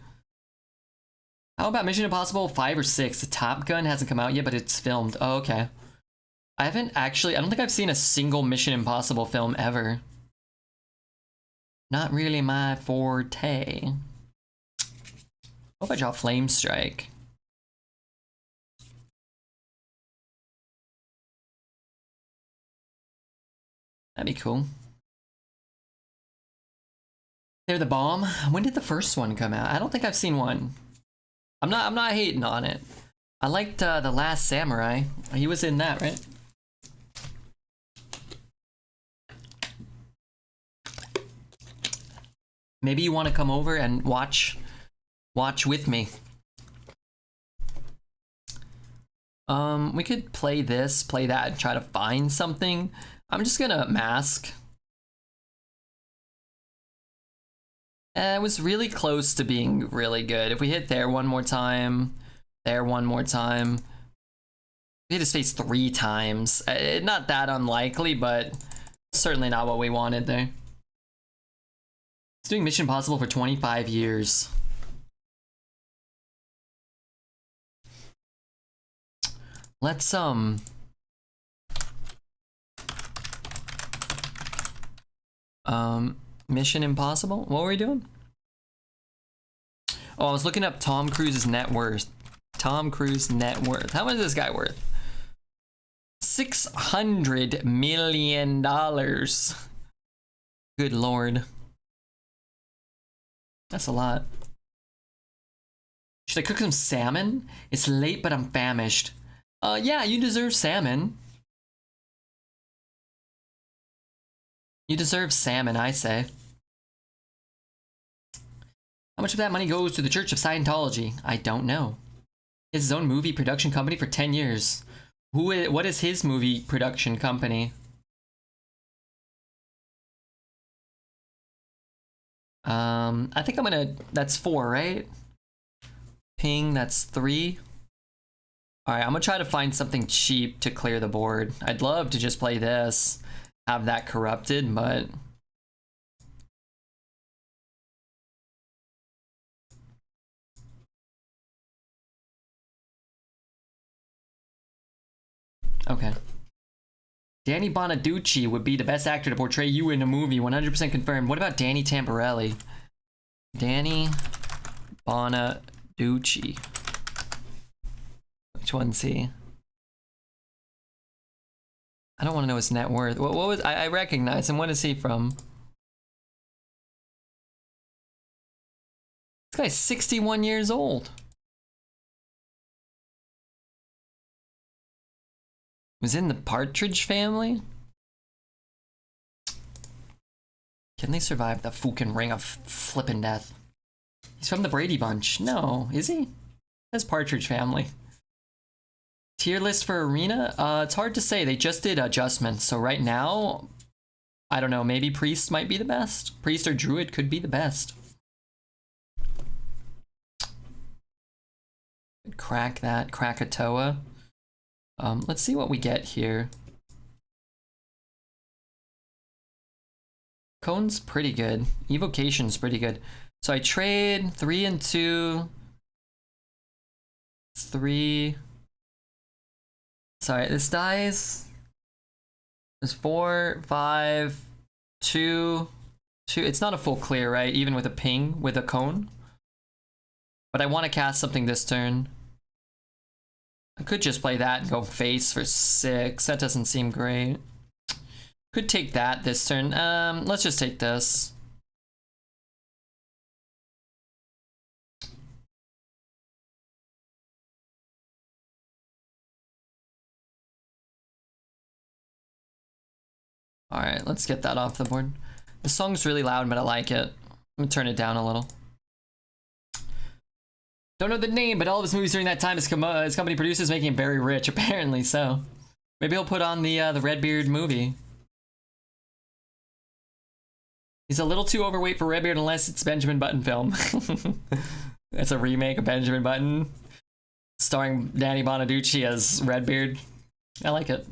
How about Mission Impossible 5 or 6? The Top Gun hasn't come out yet, but it's filmed. Oh, okay. I don't think I've seen a single Mission Impossible film ever. Not really my forte. Hope I draw Flame Strike. That'd be cool. They're the bomb. When did the first one come out? I don't think I've seen one. I'm not hating on it. I liked The Last Samurai. He was in that, right? Maybe you want to come over and watch with me. We could play this, play that, and try to find something. I'm just gonna mask. It was really close to being really good. If we hit there one more time, there one more time. We hit his face 3 times. Not that unlikely, but certainly not what we wanted there. It's doing Mission Impossible for 25 years. Let's Mission Impossible? What were we doing? Oh, I was looking up Tom Cruise's net worth. Tom Cruise net worth. How much is this guy worth? $600 million. Good lord. That's a lot. Should I cook some salmon? It's late, but I'm famished. Yeah, you deserve salmon. You deserve salmon, I say. How much of that money goes to the Church of Scientology? I don't know. He has his own movie production company for 10 years. What is his movie production company? I think I'm gonna, that's 4, right? Ping, that's 3. Alright, I'm gonna try to find something cheap to clear the board. I'd love to just play this, have that corrupted, but... Okay. Danny Bonaducci would be the best actor to portray you in a movie, 100% confirmed. What about Danny Tamborelli? Danny Bonaducci. Which one's he? I don't want to know his net worth. What was I recognize him. What is he from? This guy's 61 years old. Was in the Partridge Family? Can they survive the fucking ring of flippin' death? He's from the Brady Bunch. No, is he? That's Partridge Family. Tier list for Arena? It's hard to say. They just did adjustments. So right now, I don't know. Maybe Priest might be the best. Priest or Druid could be the best. Crack that. Krakatoa. Let's see what we get here. Cone's pretty good. Evocation's pretty good. So I trade 3 and 2. 3. Sorry, this dies. There's 4, 5, 2, 2. It's not a full clear, right? Even with a ping, with a cone. But I want to cast something this turn. I could just play that and go face for 6. That doesn't seem great. Could take that this turn. Let's just take this. Alright, let's get that off the board. The song's really loud, but I like it. I'm gonna turn it down a little. Don't know the name, but all of his movies during that time his company produces, making him very rich, apparently, so. Maybe he'll put on the Redbeard movie. He's a little too overweight for Redbeard unless it's Benjamin Button film. It's a remake of Benjamin Button, starring Danny Bonaducci as Redbeard. I like it.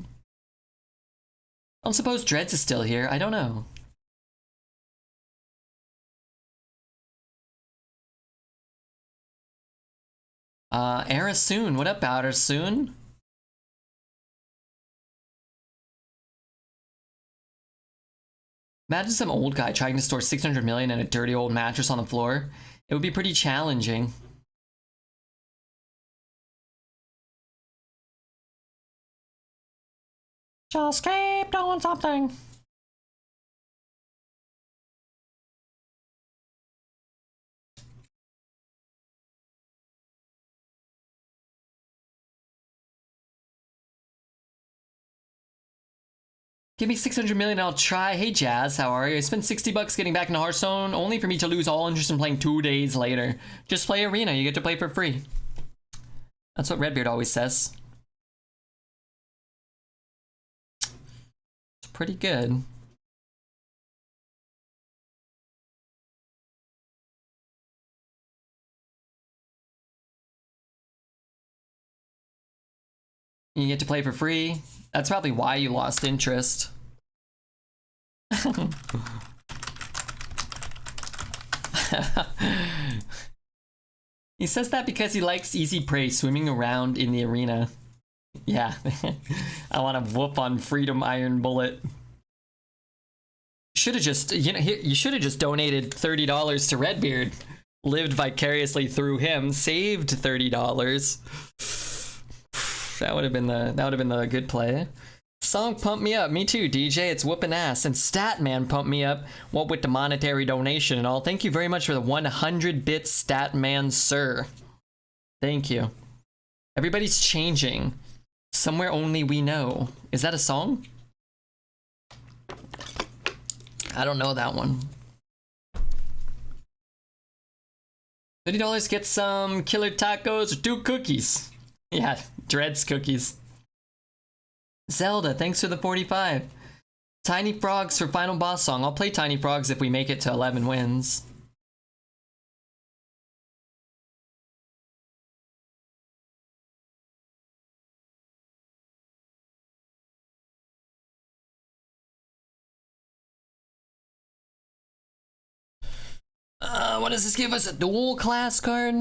I don't suppose Dreads is still here. I don't know. Arasoon. What up, Arasoon? Imagine some old guy trying to store 600 million in a dirty old mattress on the floor. It would be pretty challenging. Just keep doing something. Give me 600 million, I'll try. Hey Jazz, how are you? I spent 60 bucks getting back into Hearthstone, only for me to lose all interest in playing 2 days later. Just play Arena, you get to play for free. That's what Redbeard always says. It's pretty good. You get to play for free. That's probably why you lost interest. He says that because he likes easy prey swimming around in the arena. Yeah. I want to whoop on Freedom Iron Bullet. Should have just, you should have just donated $30 to Redbeard. Lived vicariously through him, saved $30. That would have been the good play. Song Pump Me Up. Me too, DJ. It's whooping ass. And Statman Pump Me Up. What with the monetary donation and all. Thank you very much for the 100 bits, Statman, sir. Thank you. Everybody's changing. Somewhere Only We Know. Is that a song? I don't know that one. $30 get some killer tacos or 2 cookies. Yeah, Dreads cookies. Zelda, thanks for the 45. Tiny Frogs for final boss song. I'll play Tiny Frogs if we make it to 11 wins. What does this give us? A dual class card?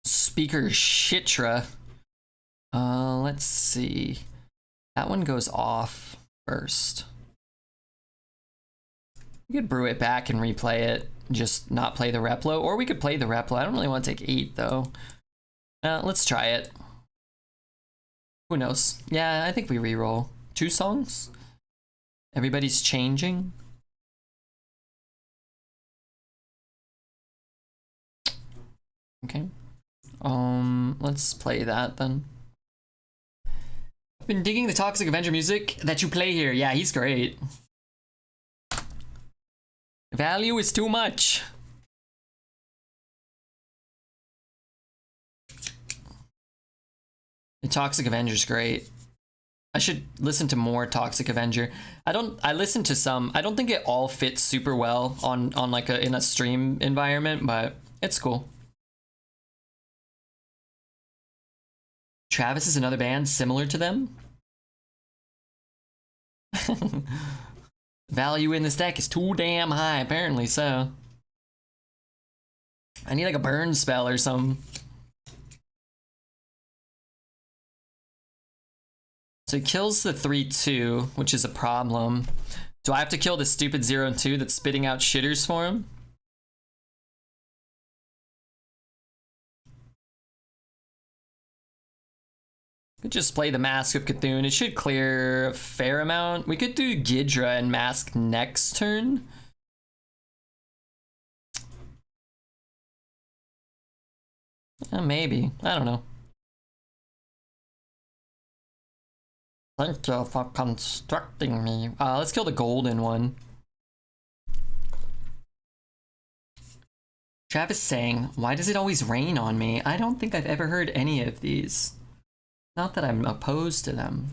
Speaker Shitra. Let's see. That one goes off first. We could brew it back and replay it. Just not play the Replo. Or we could play the Replo. I don't really want to take 8 though. Let's try it. Who knows? Yeah, I think we reroll. 2 songs? Everybody's changing? Okay. Let's play that then. I've been digging the Toxic Avenger music that you play here. Yeah, he's great. Value is too much. The Toxic Avenger's great. I should listen to more Toxic Avenger. I listen to some. I don't think it all fits super well on like in a stream environment, but it's cool. Travis is another band similar to them. Value in this deck is too damn high, apparently so. I need like a burn spell or something. So it kills the 3/2, which is a problem. Do I have to kill the stupid 0 and 2 that's spitting out shitters for him? Could just play the Mask of Cthulhu. It should clear a fair amount. We could do Ghidra and Mask next turn. Maybe. I don't know. Thank you for constructing me. Let's kill the golden one. Travis saying, why does it always rain on me? I don't think I've ever heard any of these. Not that I'm opposed to them.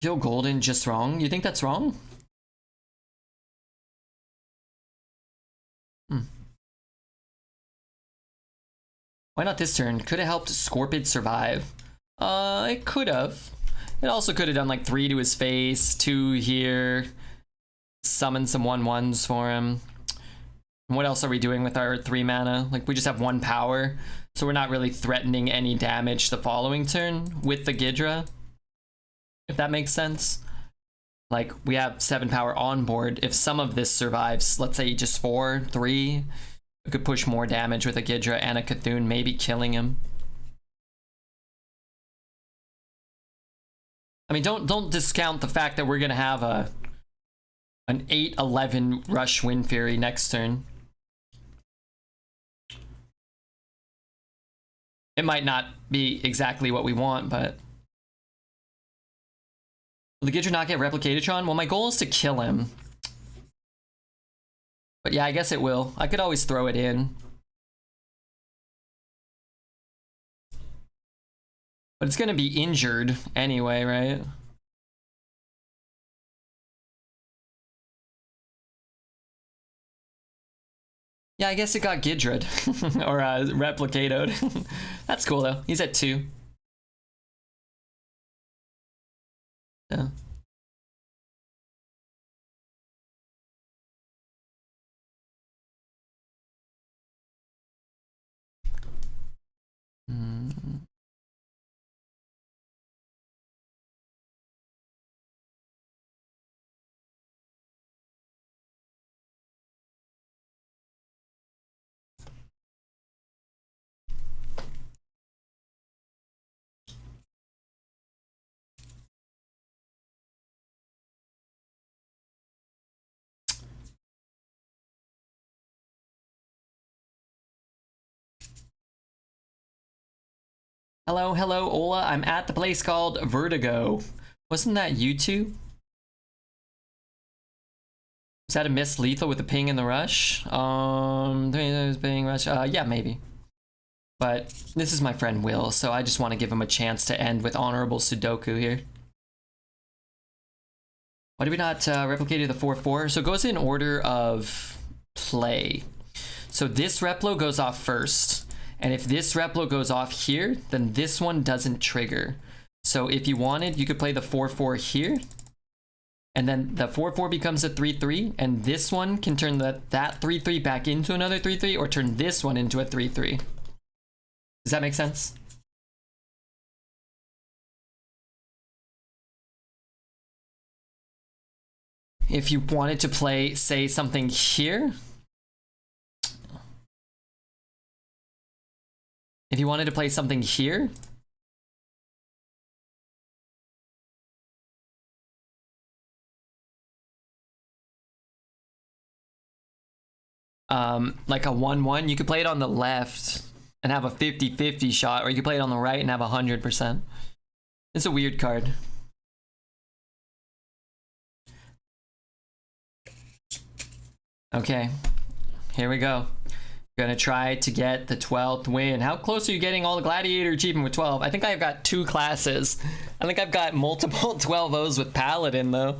Kill golden just wrong? You think that's wrong? Why not this turn? Could have helped Scorpid survive. It could have. It also could have done like 3 to his face, 2 here. Summon some 1/1s for him. What else are we doing with our 3 mana? Like, we just have 1 power, so we're not really threatening any damage the following turn with the Ghidra, if that makes sense. Like, we have 7 power on board. If some of this survives, let's say just 4, 3, we could push more damage with a Ghidra and a Cthulhu, maybe killing him. I mean, don't discount the fact that we're gonna have an 8/11 Rush Wind Fury next turn. It might not be exactly what we want, but... Will the Ghidra not get Replicatatron? Well, my goal is to kill him. But yeah, I guess it will. I could always throw it in. But it's gonna be injured anyway, right? Yeah, I guess it got Gidred. Or Replicatoed. That's cool though. He's at 2. Yeah. Hello, hello, Ola. I'm at the place called Vertigo. Wasn't that YouTube? Is that a Miss Lethal with the ping and the rush? Ping rush. Yeah, maybe. But this is my friend Will, so I just want to give him a chance to end with honorable Sudoku here. Why did we not replicate the 4-4? So it goes in order of play. So this replo goes off first. And if this replo goes off here, then this one doesn't trigger. So if you wanted, you could play the 4-4 here. And then the 4-4 becomes a 3-3. And this one can turn that 3-3 back into another 3-3 or turn this one into a 3-3. Does that make sense? If you wanted to play, say, something here. If you wanted to play something here. Like a 1-1, you could play it on the left and have a 50-50 shot, or you could play it on the right and have 100%. It's a weird card. Okay, here we go. Gonna try to get the 12th win. How close are you getting all the Gladiator achievement with 12? I think I've got 2 classes. I think I've got multiple 12-0s with Paladin, though.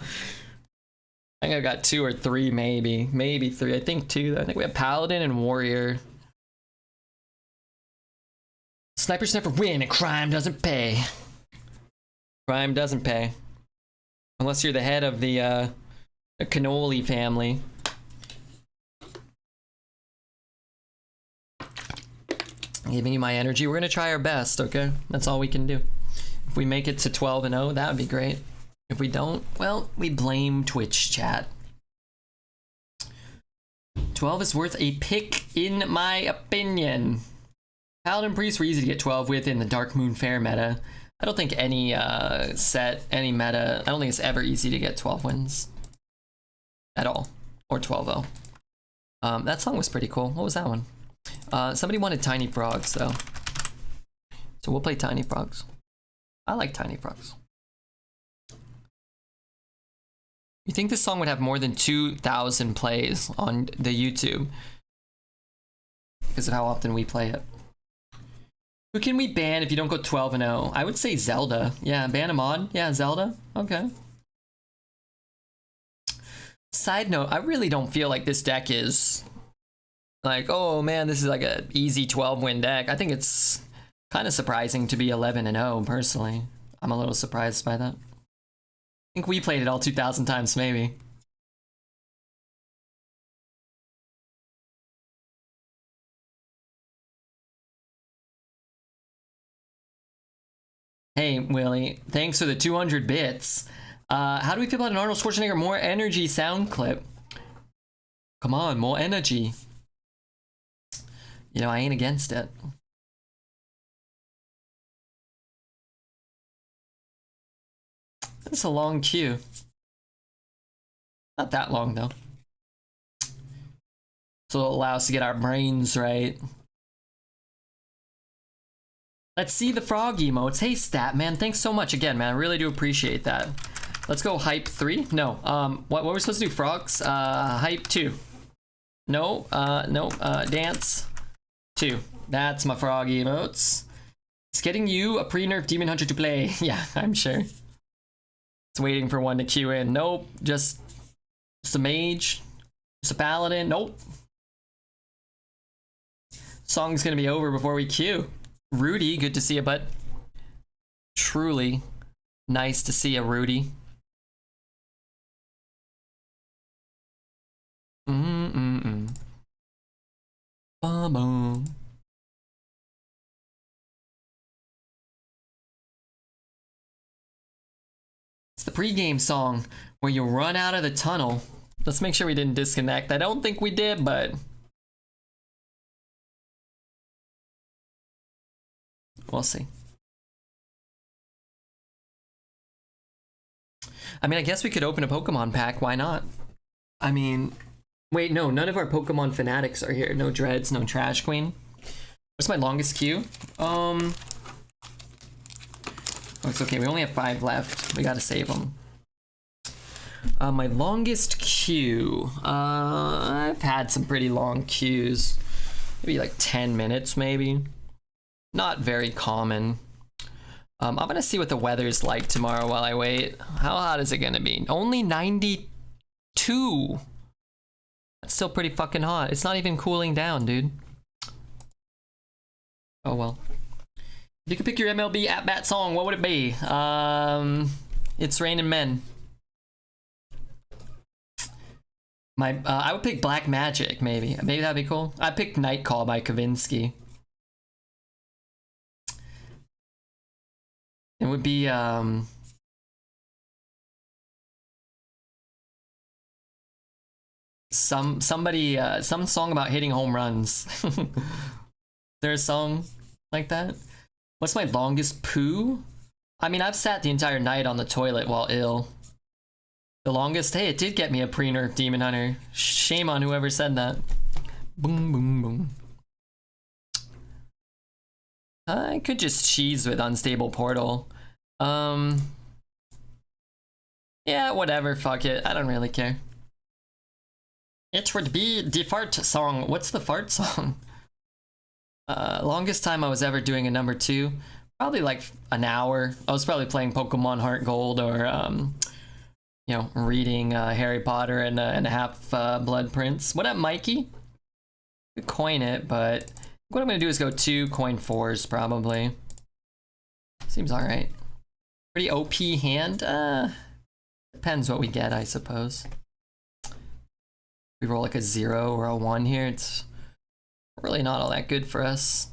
I think I've got 2 or 3, maybe. Maybe 3. I think 2, though. I think we have Paladin and Warrior. Snipers never win, and crime doesn't pay. Crime doesn't pay. Unless you're the head of the cannoli family. Giving you my energy. We're gonna try our best, okay? That's all we can do. If we make it to 12-0, that would be great. If we don't, well, we blame Twitch chat. 12 is worth a pick, in my opinion. Paladin Priest were easy to get 12 with in the Dark Moon Fair meta. I don't think any any meta, I don't think it's ever easy to get 12 wins. At all. Or 12-0. That song was pretty cool. What was that one? Somebody wanted Tiny Frogs, though. So we'll play Tiny Frogs. I like Tiny Frogs. You think this song would have more than 2,000 plays on the YouTube? Because of how often we play it. Who can we ban if you don't go 12-0? I would say Zelda. Yeah, ban a mod. Yeah, Zelda. Okay. Side note, I really don't feel like this deck is like, oh man, this is like an easy 12-win deck. I think it's kind of surprising to be 11-0, personally. I'm a little surprised by that. I think we played it all 2,000 times, maybe. Hey, Willie, thanks for the 200 bits. How do we feel about an Arnold Schwarzenegger more energy sound clip? Come on, more energy. You know, I ain't against it. That's a long queue. Not that long, though. So it'll allow us to get our brains right. Let's see the frog emotes. Hey, Statman, thanks so much again, man. I really do appreciate that. Let's go hype 3. No, what were we supposed to do? Frogs? Hype 2. No, no, dance 2. That's my frog emotes. It's getting you a pre-nerf Demon Hunter to play. Yeah, I'm sure. It's waiting for one to queue in. Nope, just a mage. Just a paladin. Nope. Song's gonna be over before we queue. Rudy, good to see you, bud. Truly nice to see you, Rudy. Ba-boom. It's the pregame song where you run out of the tunnel. Let's make sure we didn't disconnect. I don't think we did, but we'll see. I mean, I guess we could open a Pokemon pack. Why not? I mean, wait, no, none of our Pokemon fanatics are here. No Dreads, no Trash Queen. What's my longest queue? Oh, it's okay. We only have 5 left. We gotta save them. My longest queue. I've had some pretty long queues. Maybe like 10 minutes, maybe. Not very common. I'm gonna see what the weather's like tomorrow while I wait. How hot is it gonna be? Only 92. That's still pretty fucking hot. It's not even cooling down, dude. Oh well. If you could pick your MLB at-bat song, what would it be? It's Raining Men. I would pick Black Magic, maybe. Maybe that'd be cool. I picked Night Call by Kavinsky. It would be, some song about hitting home runs. Is there a song like that? What's my longest poo? I mean, I've sat the entire night on the toilet while ill. The longest, hey, it did get me a pre-nerf Demon Hunter. Shame on whoever said that. Boom, boom, boom. I could just cheese with Unstable Portal. Yeah, whatever, fuck it. I don't really care. It would be the fart song. What's the fart song? Longest time I was ever doing a number 2. Probably like an hour. I was probably playing Pokemon Heart Gold or, you know, reading Harry Potter and a half Blood Prince. What up, Mikey? Could coin it, but what I'm gonna do is go 2 coin 4s probably. Seems alright. Pretty OP hand. Depends what we get, I suppose. We roll like a 0 or a 1 here. It's really not all that good for us.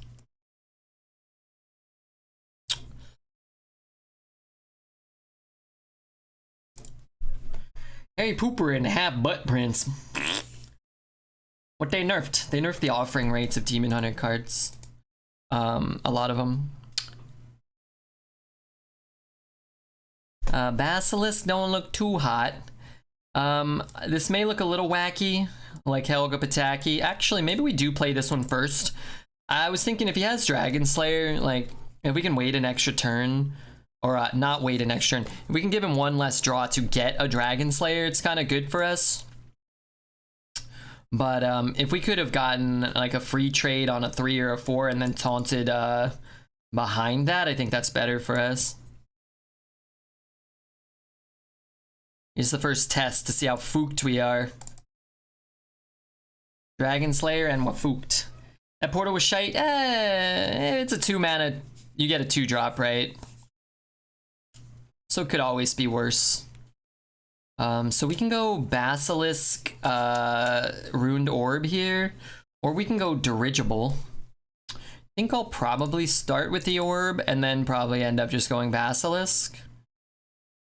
Harry Pooper and half butt prints. What they nerfed? They nerfed the offering rates of Demon Hunter cards. A lot of them. Basilisk don't look too hot. This may look a little wacky, like Helga Pataki. Actually, maybe we do play this one first. I was thinking if he has Dragon Slayer, like, if we can wait an extra turn, or not wait an extra turn, if we can give him 1 less draw to get a Dragon Slayer, it's kind of good for us. But if we could have gotten like a free trade on a 3 or a 4 and then taunted behind that, I think that's better for us. It's the first test to see how fooked we are. Dragon Slayer and wafooked. That portal was shite. It's a 2 mana. You get a 2-drop, right? So it could always be worse. So we can go Basilisk, Ruined Orb here, or we can go Dirigible. I think I'll probably start with the Orb and then probably end up just going Basilisk.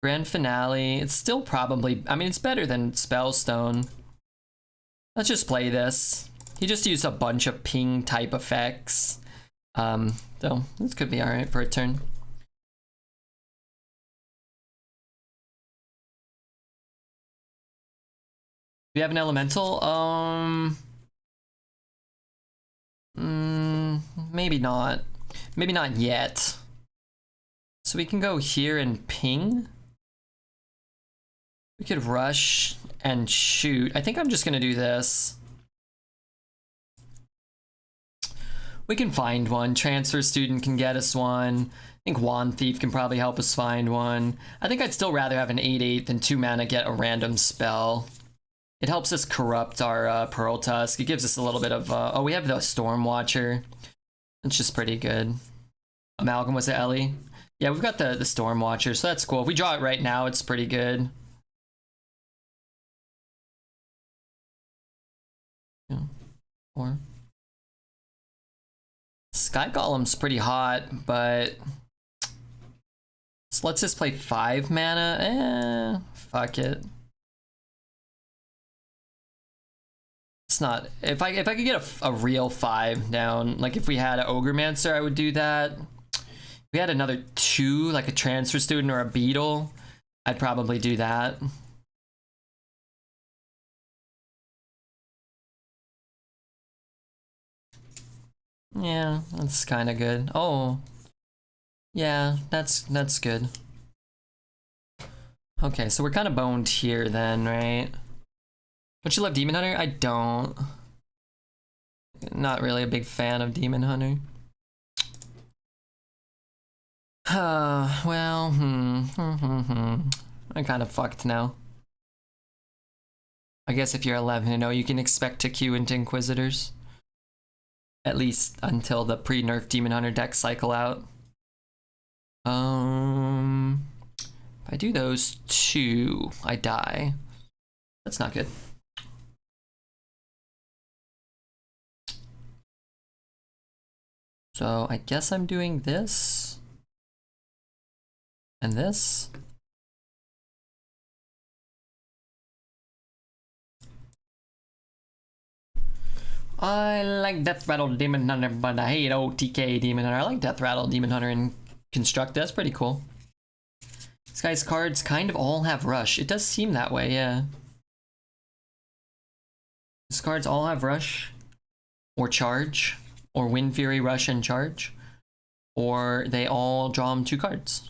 Grand Finale, it's still probably, I mean, it's better than Spellstone. Let's just play this. He just used a bunch of ping type effects. So this could be alright for a turn. Do we have an elemental? Maybe not. Maybe not yet. So we can go here and ping. We could rush and shoot. I think I'm just gonna do this. We can find one. Transfer Student can get us one. I think Wand Thief can probably help us find one. I think I'd still rather have an 8/8 than 2 mana get a random spell. It helps us corrupt our Pearl Tusk. It gives us a little bit of, oh, we have the Storm Watcher. It's just pretty good. Amalgam, was it Ellie? Yeah, we've got the Storm Watcher, so that's cool. If we draw it right now, it's pretty good. Yeah. 4. Sky Golem's pretty hot, but so let's just play 5 mana. Fuck it. It's not. If I could get a real 5 down, like if we had an Ogremancer, I would do that. If we had another 2, like a Transfer Student or a Beetle, I'd probably do that. Yeah, that's kind of good. Oh, Yeah, that's good. Okay, so we're kind of boned here then, right? Don't you love Demon Hunter? I don't. Not really a big fan of Demon Hunter. Well, I'm kind of fucked now. I guess if you're 11-0, you can expect to queue into Inquisitors. At least until the pre-nerf Demon Hunter decks cycle out. If I do those two, I die. That's not good. So I guess I'm doing this. And this. I like Death Rattle Demon Hunter, but I hate OTK Demon Hunter. I like Death Rattle Demon Hunter and Construct. That's pretty cool. This guy's cards kind of all have Rush. It does seem that way, yeah. His cards all have Rush, or Charge, or Wind Fury, Rush, and Charge. Or they all draw him 2 cards.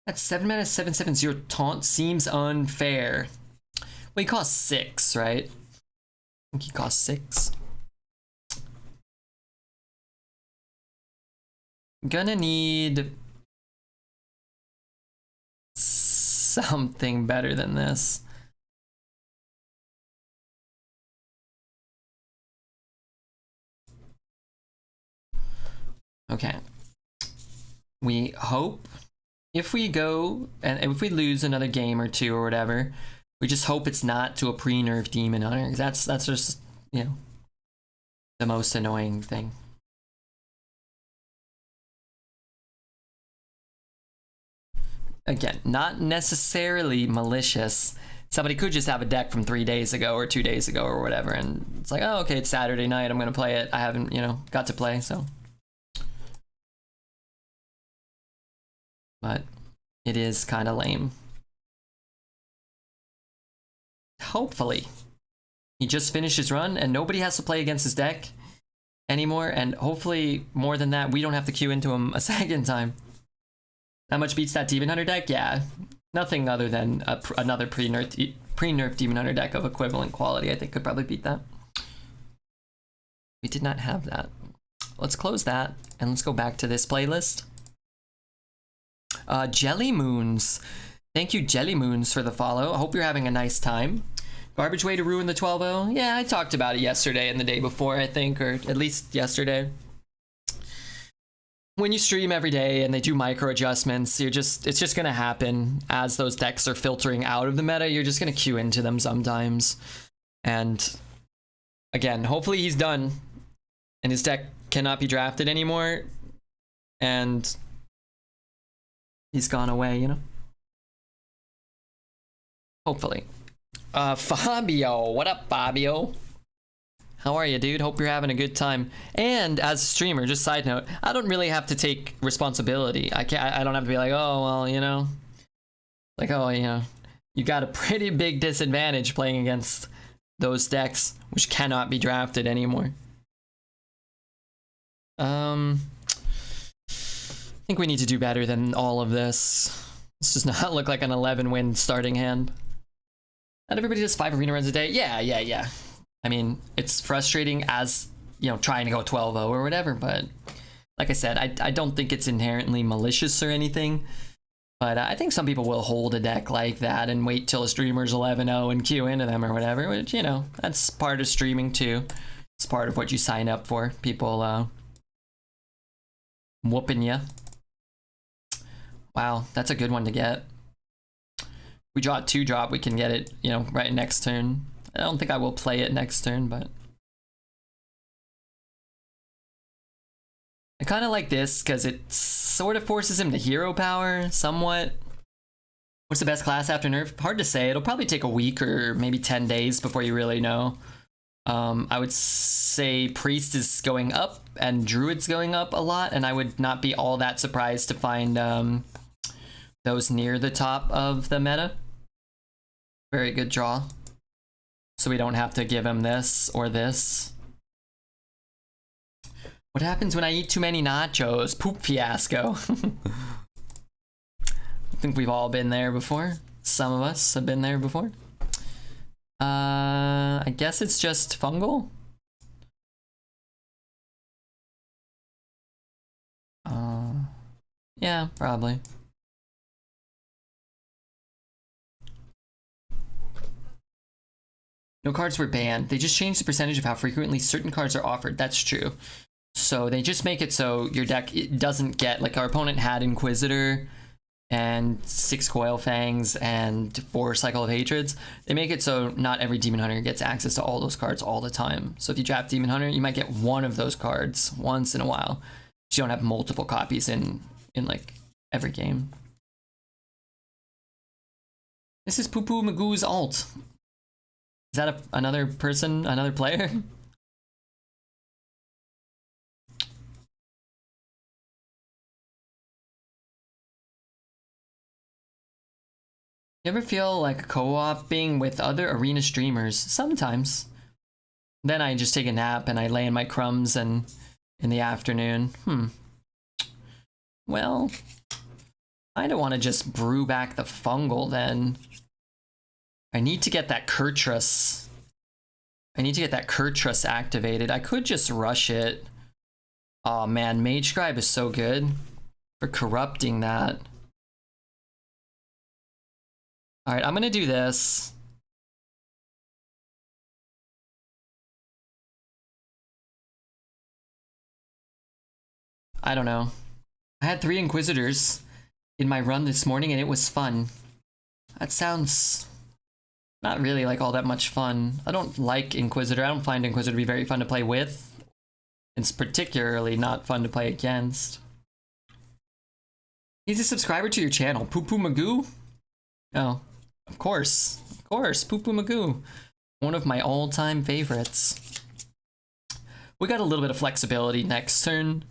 That's 7 mana, 7/7/0 taunt seems unfair. Well, he costs 6, right? I think he costs 6. Gonna need something better than this. Okay. We hope if we go and if we lose another game or 2 or whatever, we just hope it's not to a pre-nerf Demon Hunter. That's just, you know, the most annoying thing. Again, not necessarily malicious. Somebody could just have a deck from 3 days ago or 2 days ago or whatever, and it's like, oh, okay, it's Saturday night, I'm gonna play it. I haven't, you know, got to play, so. But it is kind of lame. Hopefully, he just finished his run and nobody has to play against his deck anymore, and hopefully, more than that, we don't have to queue into him a second time. How much beats that Demon Hunter deck? Yeah, nothing other than another pre-nerf Demon Hunter deck of equivalent quality, I think, could probably beat that. We did not have that. Let's close that, and let's go back to this playlist. Jelly Moons. Thank you, Jelly Moons, for the follow. I hope you're having a nice time. Garbage way to ruin the 12-0? Yeah, I talked about it yesterday and the day before, I think, or at least yesterday. When you stream every day and they do micro adjustments, it's just gonna happen as those decks are filtering out of the meta. You're just gonna queue into them sometimes. And again, hopefully he's done and his deck cannot be drafted anymore. And he's gone away, you know? Hopefully. Fabio, what up, Fabio? How are you, dude? Hope you're having a good time. And as a streamer, just side note, I don't really have to take responsibility. I don't have to be like, oh, well, you know, like, oh, you know, you got a pretty big disadvantage playing against those decks, which cannot be drafted anymore. I think we need to do better than all of this. This does not look like an 11-win starting hand. Not everybody does 5 arena runs a day. Yeah. I mean, it's frustrating as, you know, trying to go 12-0 or whatever, but like I said, I don't think it's inherently malicious or anything, but I think some people will hold a deck like that and wait till a streamer's 11-0 and queue into them or whatever, which, you know, that's part of streaming too. It's part of what you sign up for. People whooping you. Wow, that's a good one to get. We draw a 2-drop, we can get it, you know, right next turn. I don't think I will play it next turn, but I kind of like this because it sort of forces him to hero power somewhat. What's the best class after nerf? Hard to say. It'll probably take a week or maybe 10 days before you really know. I would say Priest is going up and Druid's going up a lot, and I would not be all that surprised to find those near the top of the meta. Very good draw. So we don't have to give him this or this. What happens when I eat too many nachos? Poop fiasco. I think we've all been there before. Some of us have been there before. I guess it's just fungal. Yeah, probably. No cards were banned. They just changed the percentage of how frequently certain cards are offered. That's true. So they just make it so your deck it doesn't get, like our opponent had Inquisitor and 6 Coil Fangs and 4 Cycle of Hatreds. They make it so not every Demon Hunter gets access to all those cards all the time. So if you draft Demon Hunter, you might get one of those cards once in a while. But you don't have multiple copies in like every game. This is Poo Poo Magoo's alt. Is that another person, another player? You ever feel like co-oping with other arena streamers? Sometimes. Then I just take a nap and I lay in my crumbs and in the afternoon. Well, I don't want to just brew back the fungal then. I need to get that Kurtrus. I need to get that Kurtrus activated. I could just rush it. Oh man, Mage Scribe is so good for corrupting that. Alright, I'm gonna do this. I don't know. I had 3 Inquisitors in my run this morning and it was fun. That sounds not really like all that much fun. I don't like Inquisitor. I don't find Inquisitor to be very fun to play with. It's particularly not fun to play against. He's a subscriber to your channel. Poo Poo Magoo? Oh, of course. Of course, Poo Poo Magoo. One of my all-time favorites. We got a little bit of flexibility next turn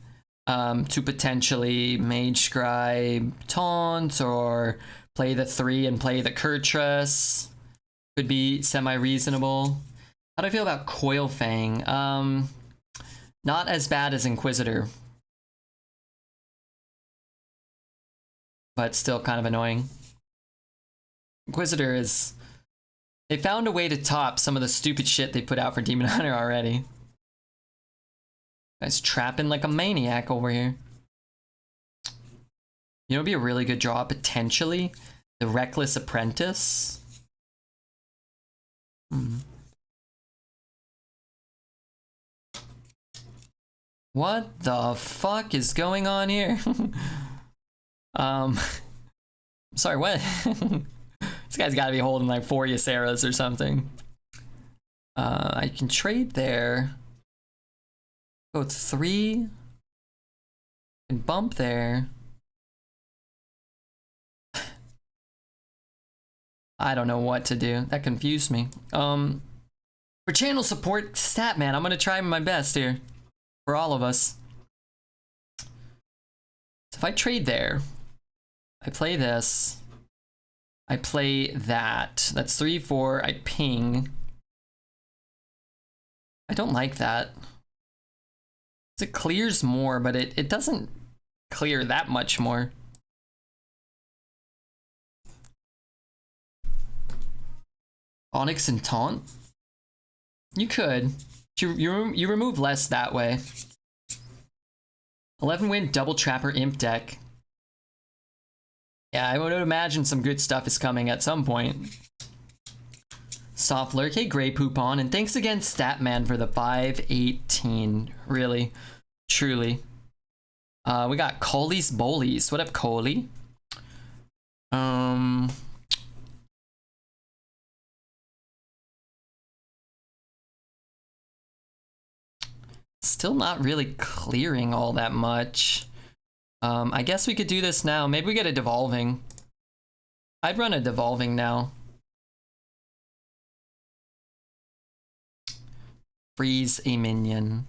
to potentially Mage Scribe Taunt or play the 3 and play the Kurtrus. Could be semi-reasonable. How do I feel about Coil Fang? Not as bad as Inquisitor. But still kind of annoying. Inquisitor is... They found a way to top some of the stupid shit they put out for Demon Hunter already. Guy's trapping like a maniac over here. You know, it'd be a really good draw, potentially. The Reckless Apprentice. What the fuck is going on here? Sorry, what? This guy's gotta be holding like 4 Yaceras or something. I can trade there. Go 3. And bump there. I don't know what to do. That confused me. For channel support, Statman, I'm gonna try my best here. For all of us. So if I trade there, I play this. I play that. That's 3, 4. I ping. I don't like that. It clears more, but it doesn't clear that much more. Onyx and Taunt? You could. You remove less that way. 11-win double Trapper Imp deck. Yeah, I would imagine some good stuff is coming at some point. Soft Lurk, hey Grey Poupon, and thanks again Statman for the 518. Really, truly. We got Coley's Bolies. What up, Coley? Still not really clearing all that much. I guess we could do this now. Maybe we get a Devolving. I'd run a devolving now. Freeze a minion.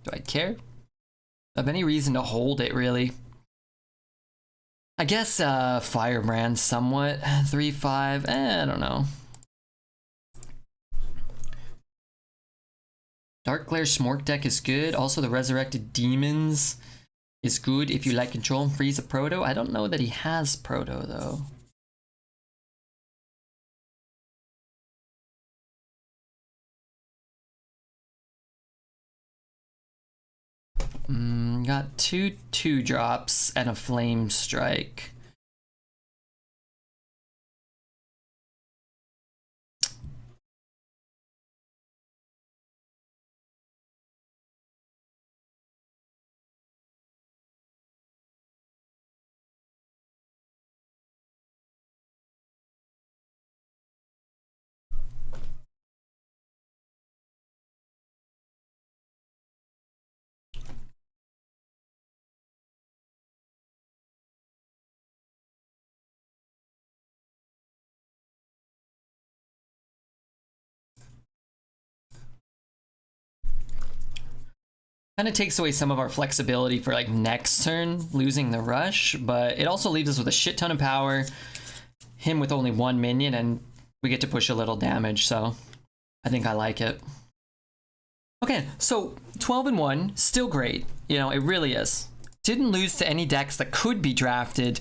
Do I care? Of any reason to hold it, really? I guess Firebrand somewhat. 3/5. I don't know. Dark Glare Smork deck is good. Also, the Resurrected Demons is good if you like control and freeze a Proto. I don't know that he has Proto, though. Got 2 2-drops and a Flame Strike. Kind of takes away some of our flexibility for like next turn, losing the rush, but it also leaves us with a shit ton of power, him with only 1 minion, and we get to push a little damage, so I think I like it. Okay, so 12-1, still great. You know, it really is. Didn't lose to any decks that could be drafted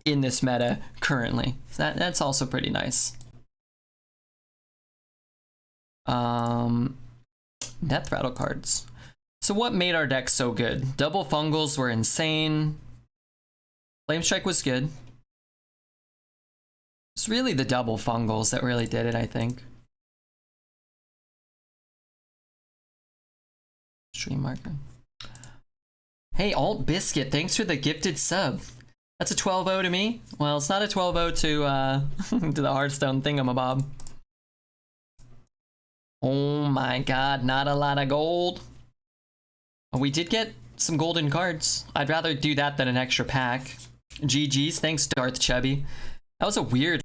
in this meta currently. So that's also pretty nice. Death Rattle cards. So what made our deck so good? Double Fungals were insane. Flame Strike was good. It's really the double Fungals that really did it, I think. Stream marker. Hey, Alt Biscuit, thanks for the gifted sub. That's a 12-0 to me. Well, it's not a 12-0 to to the Hearthstone thingamabob. Oh my god, not a lot of gold. We did get some golden cards. I'd rather do that than an extra pack. GG's, thanks Darth Chubby. That was a weird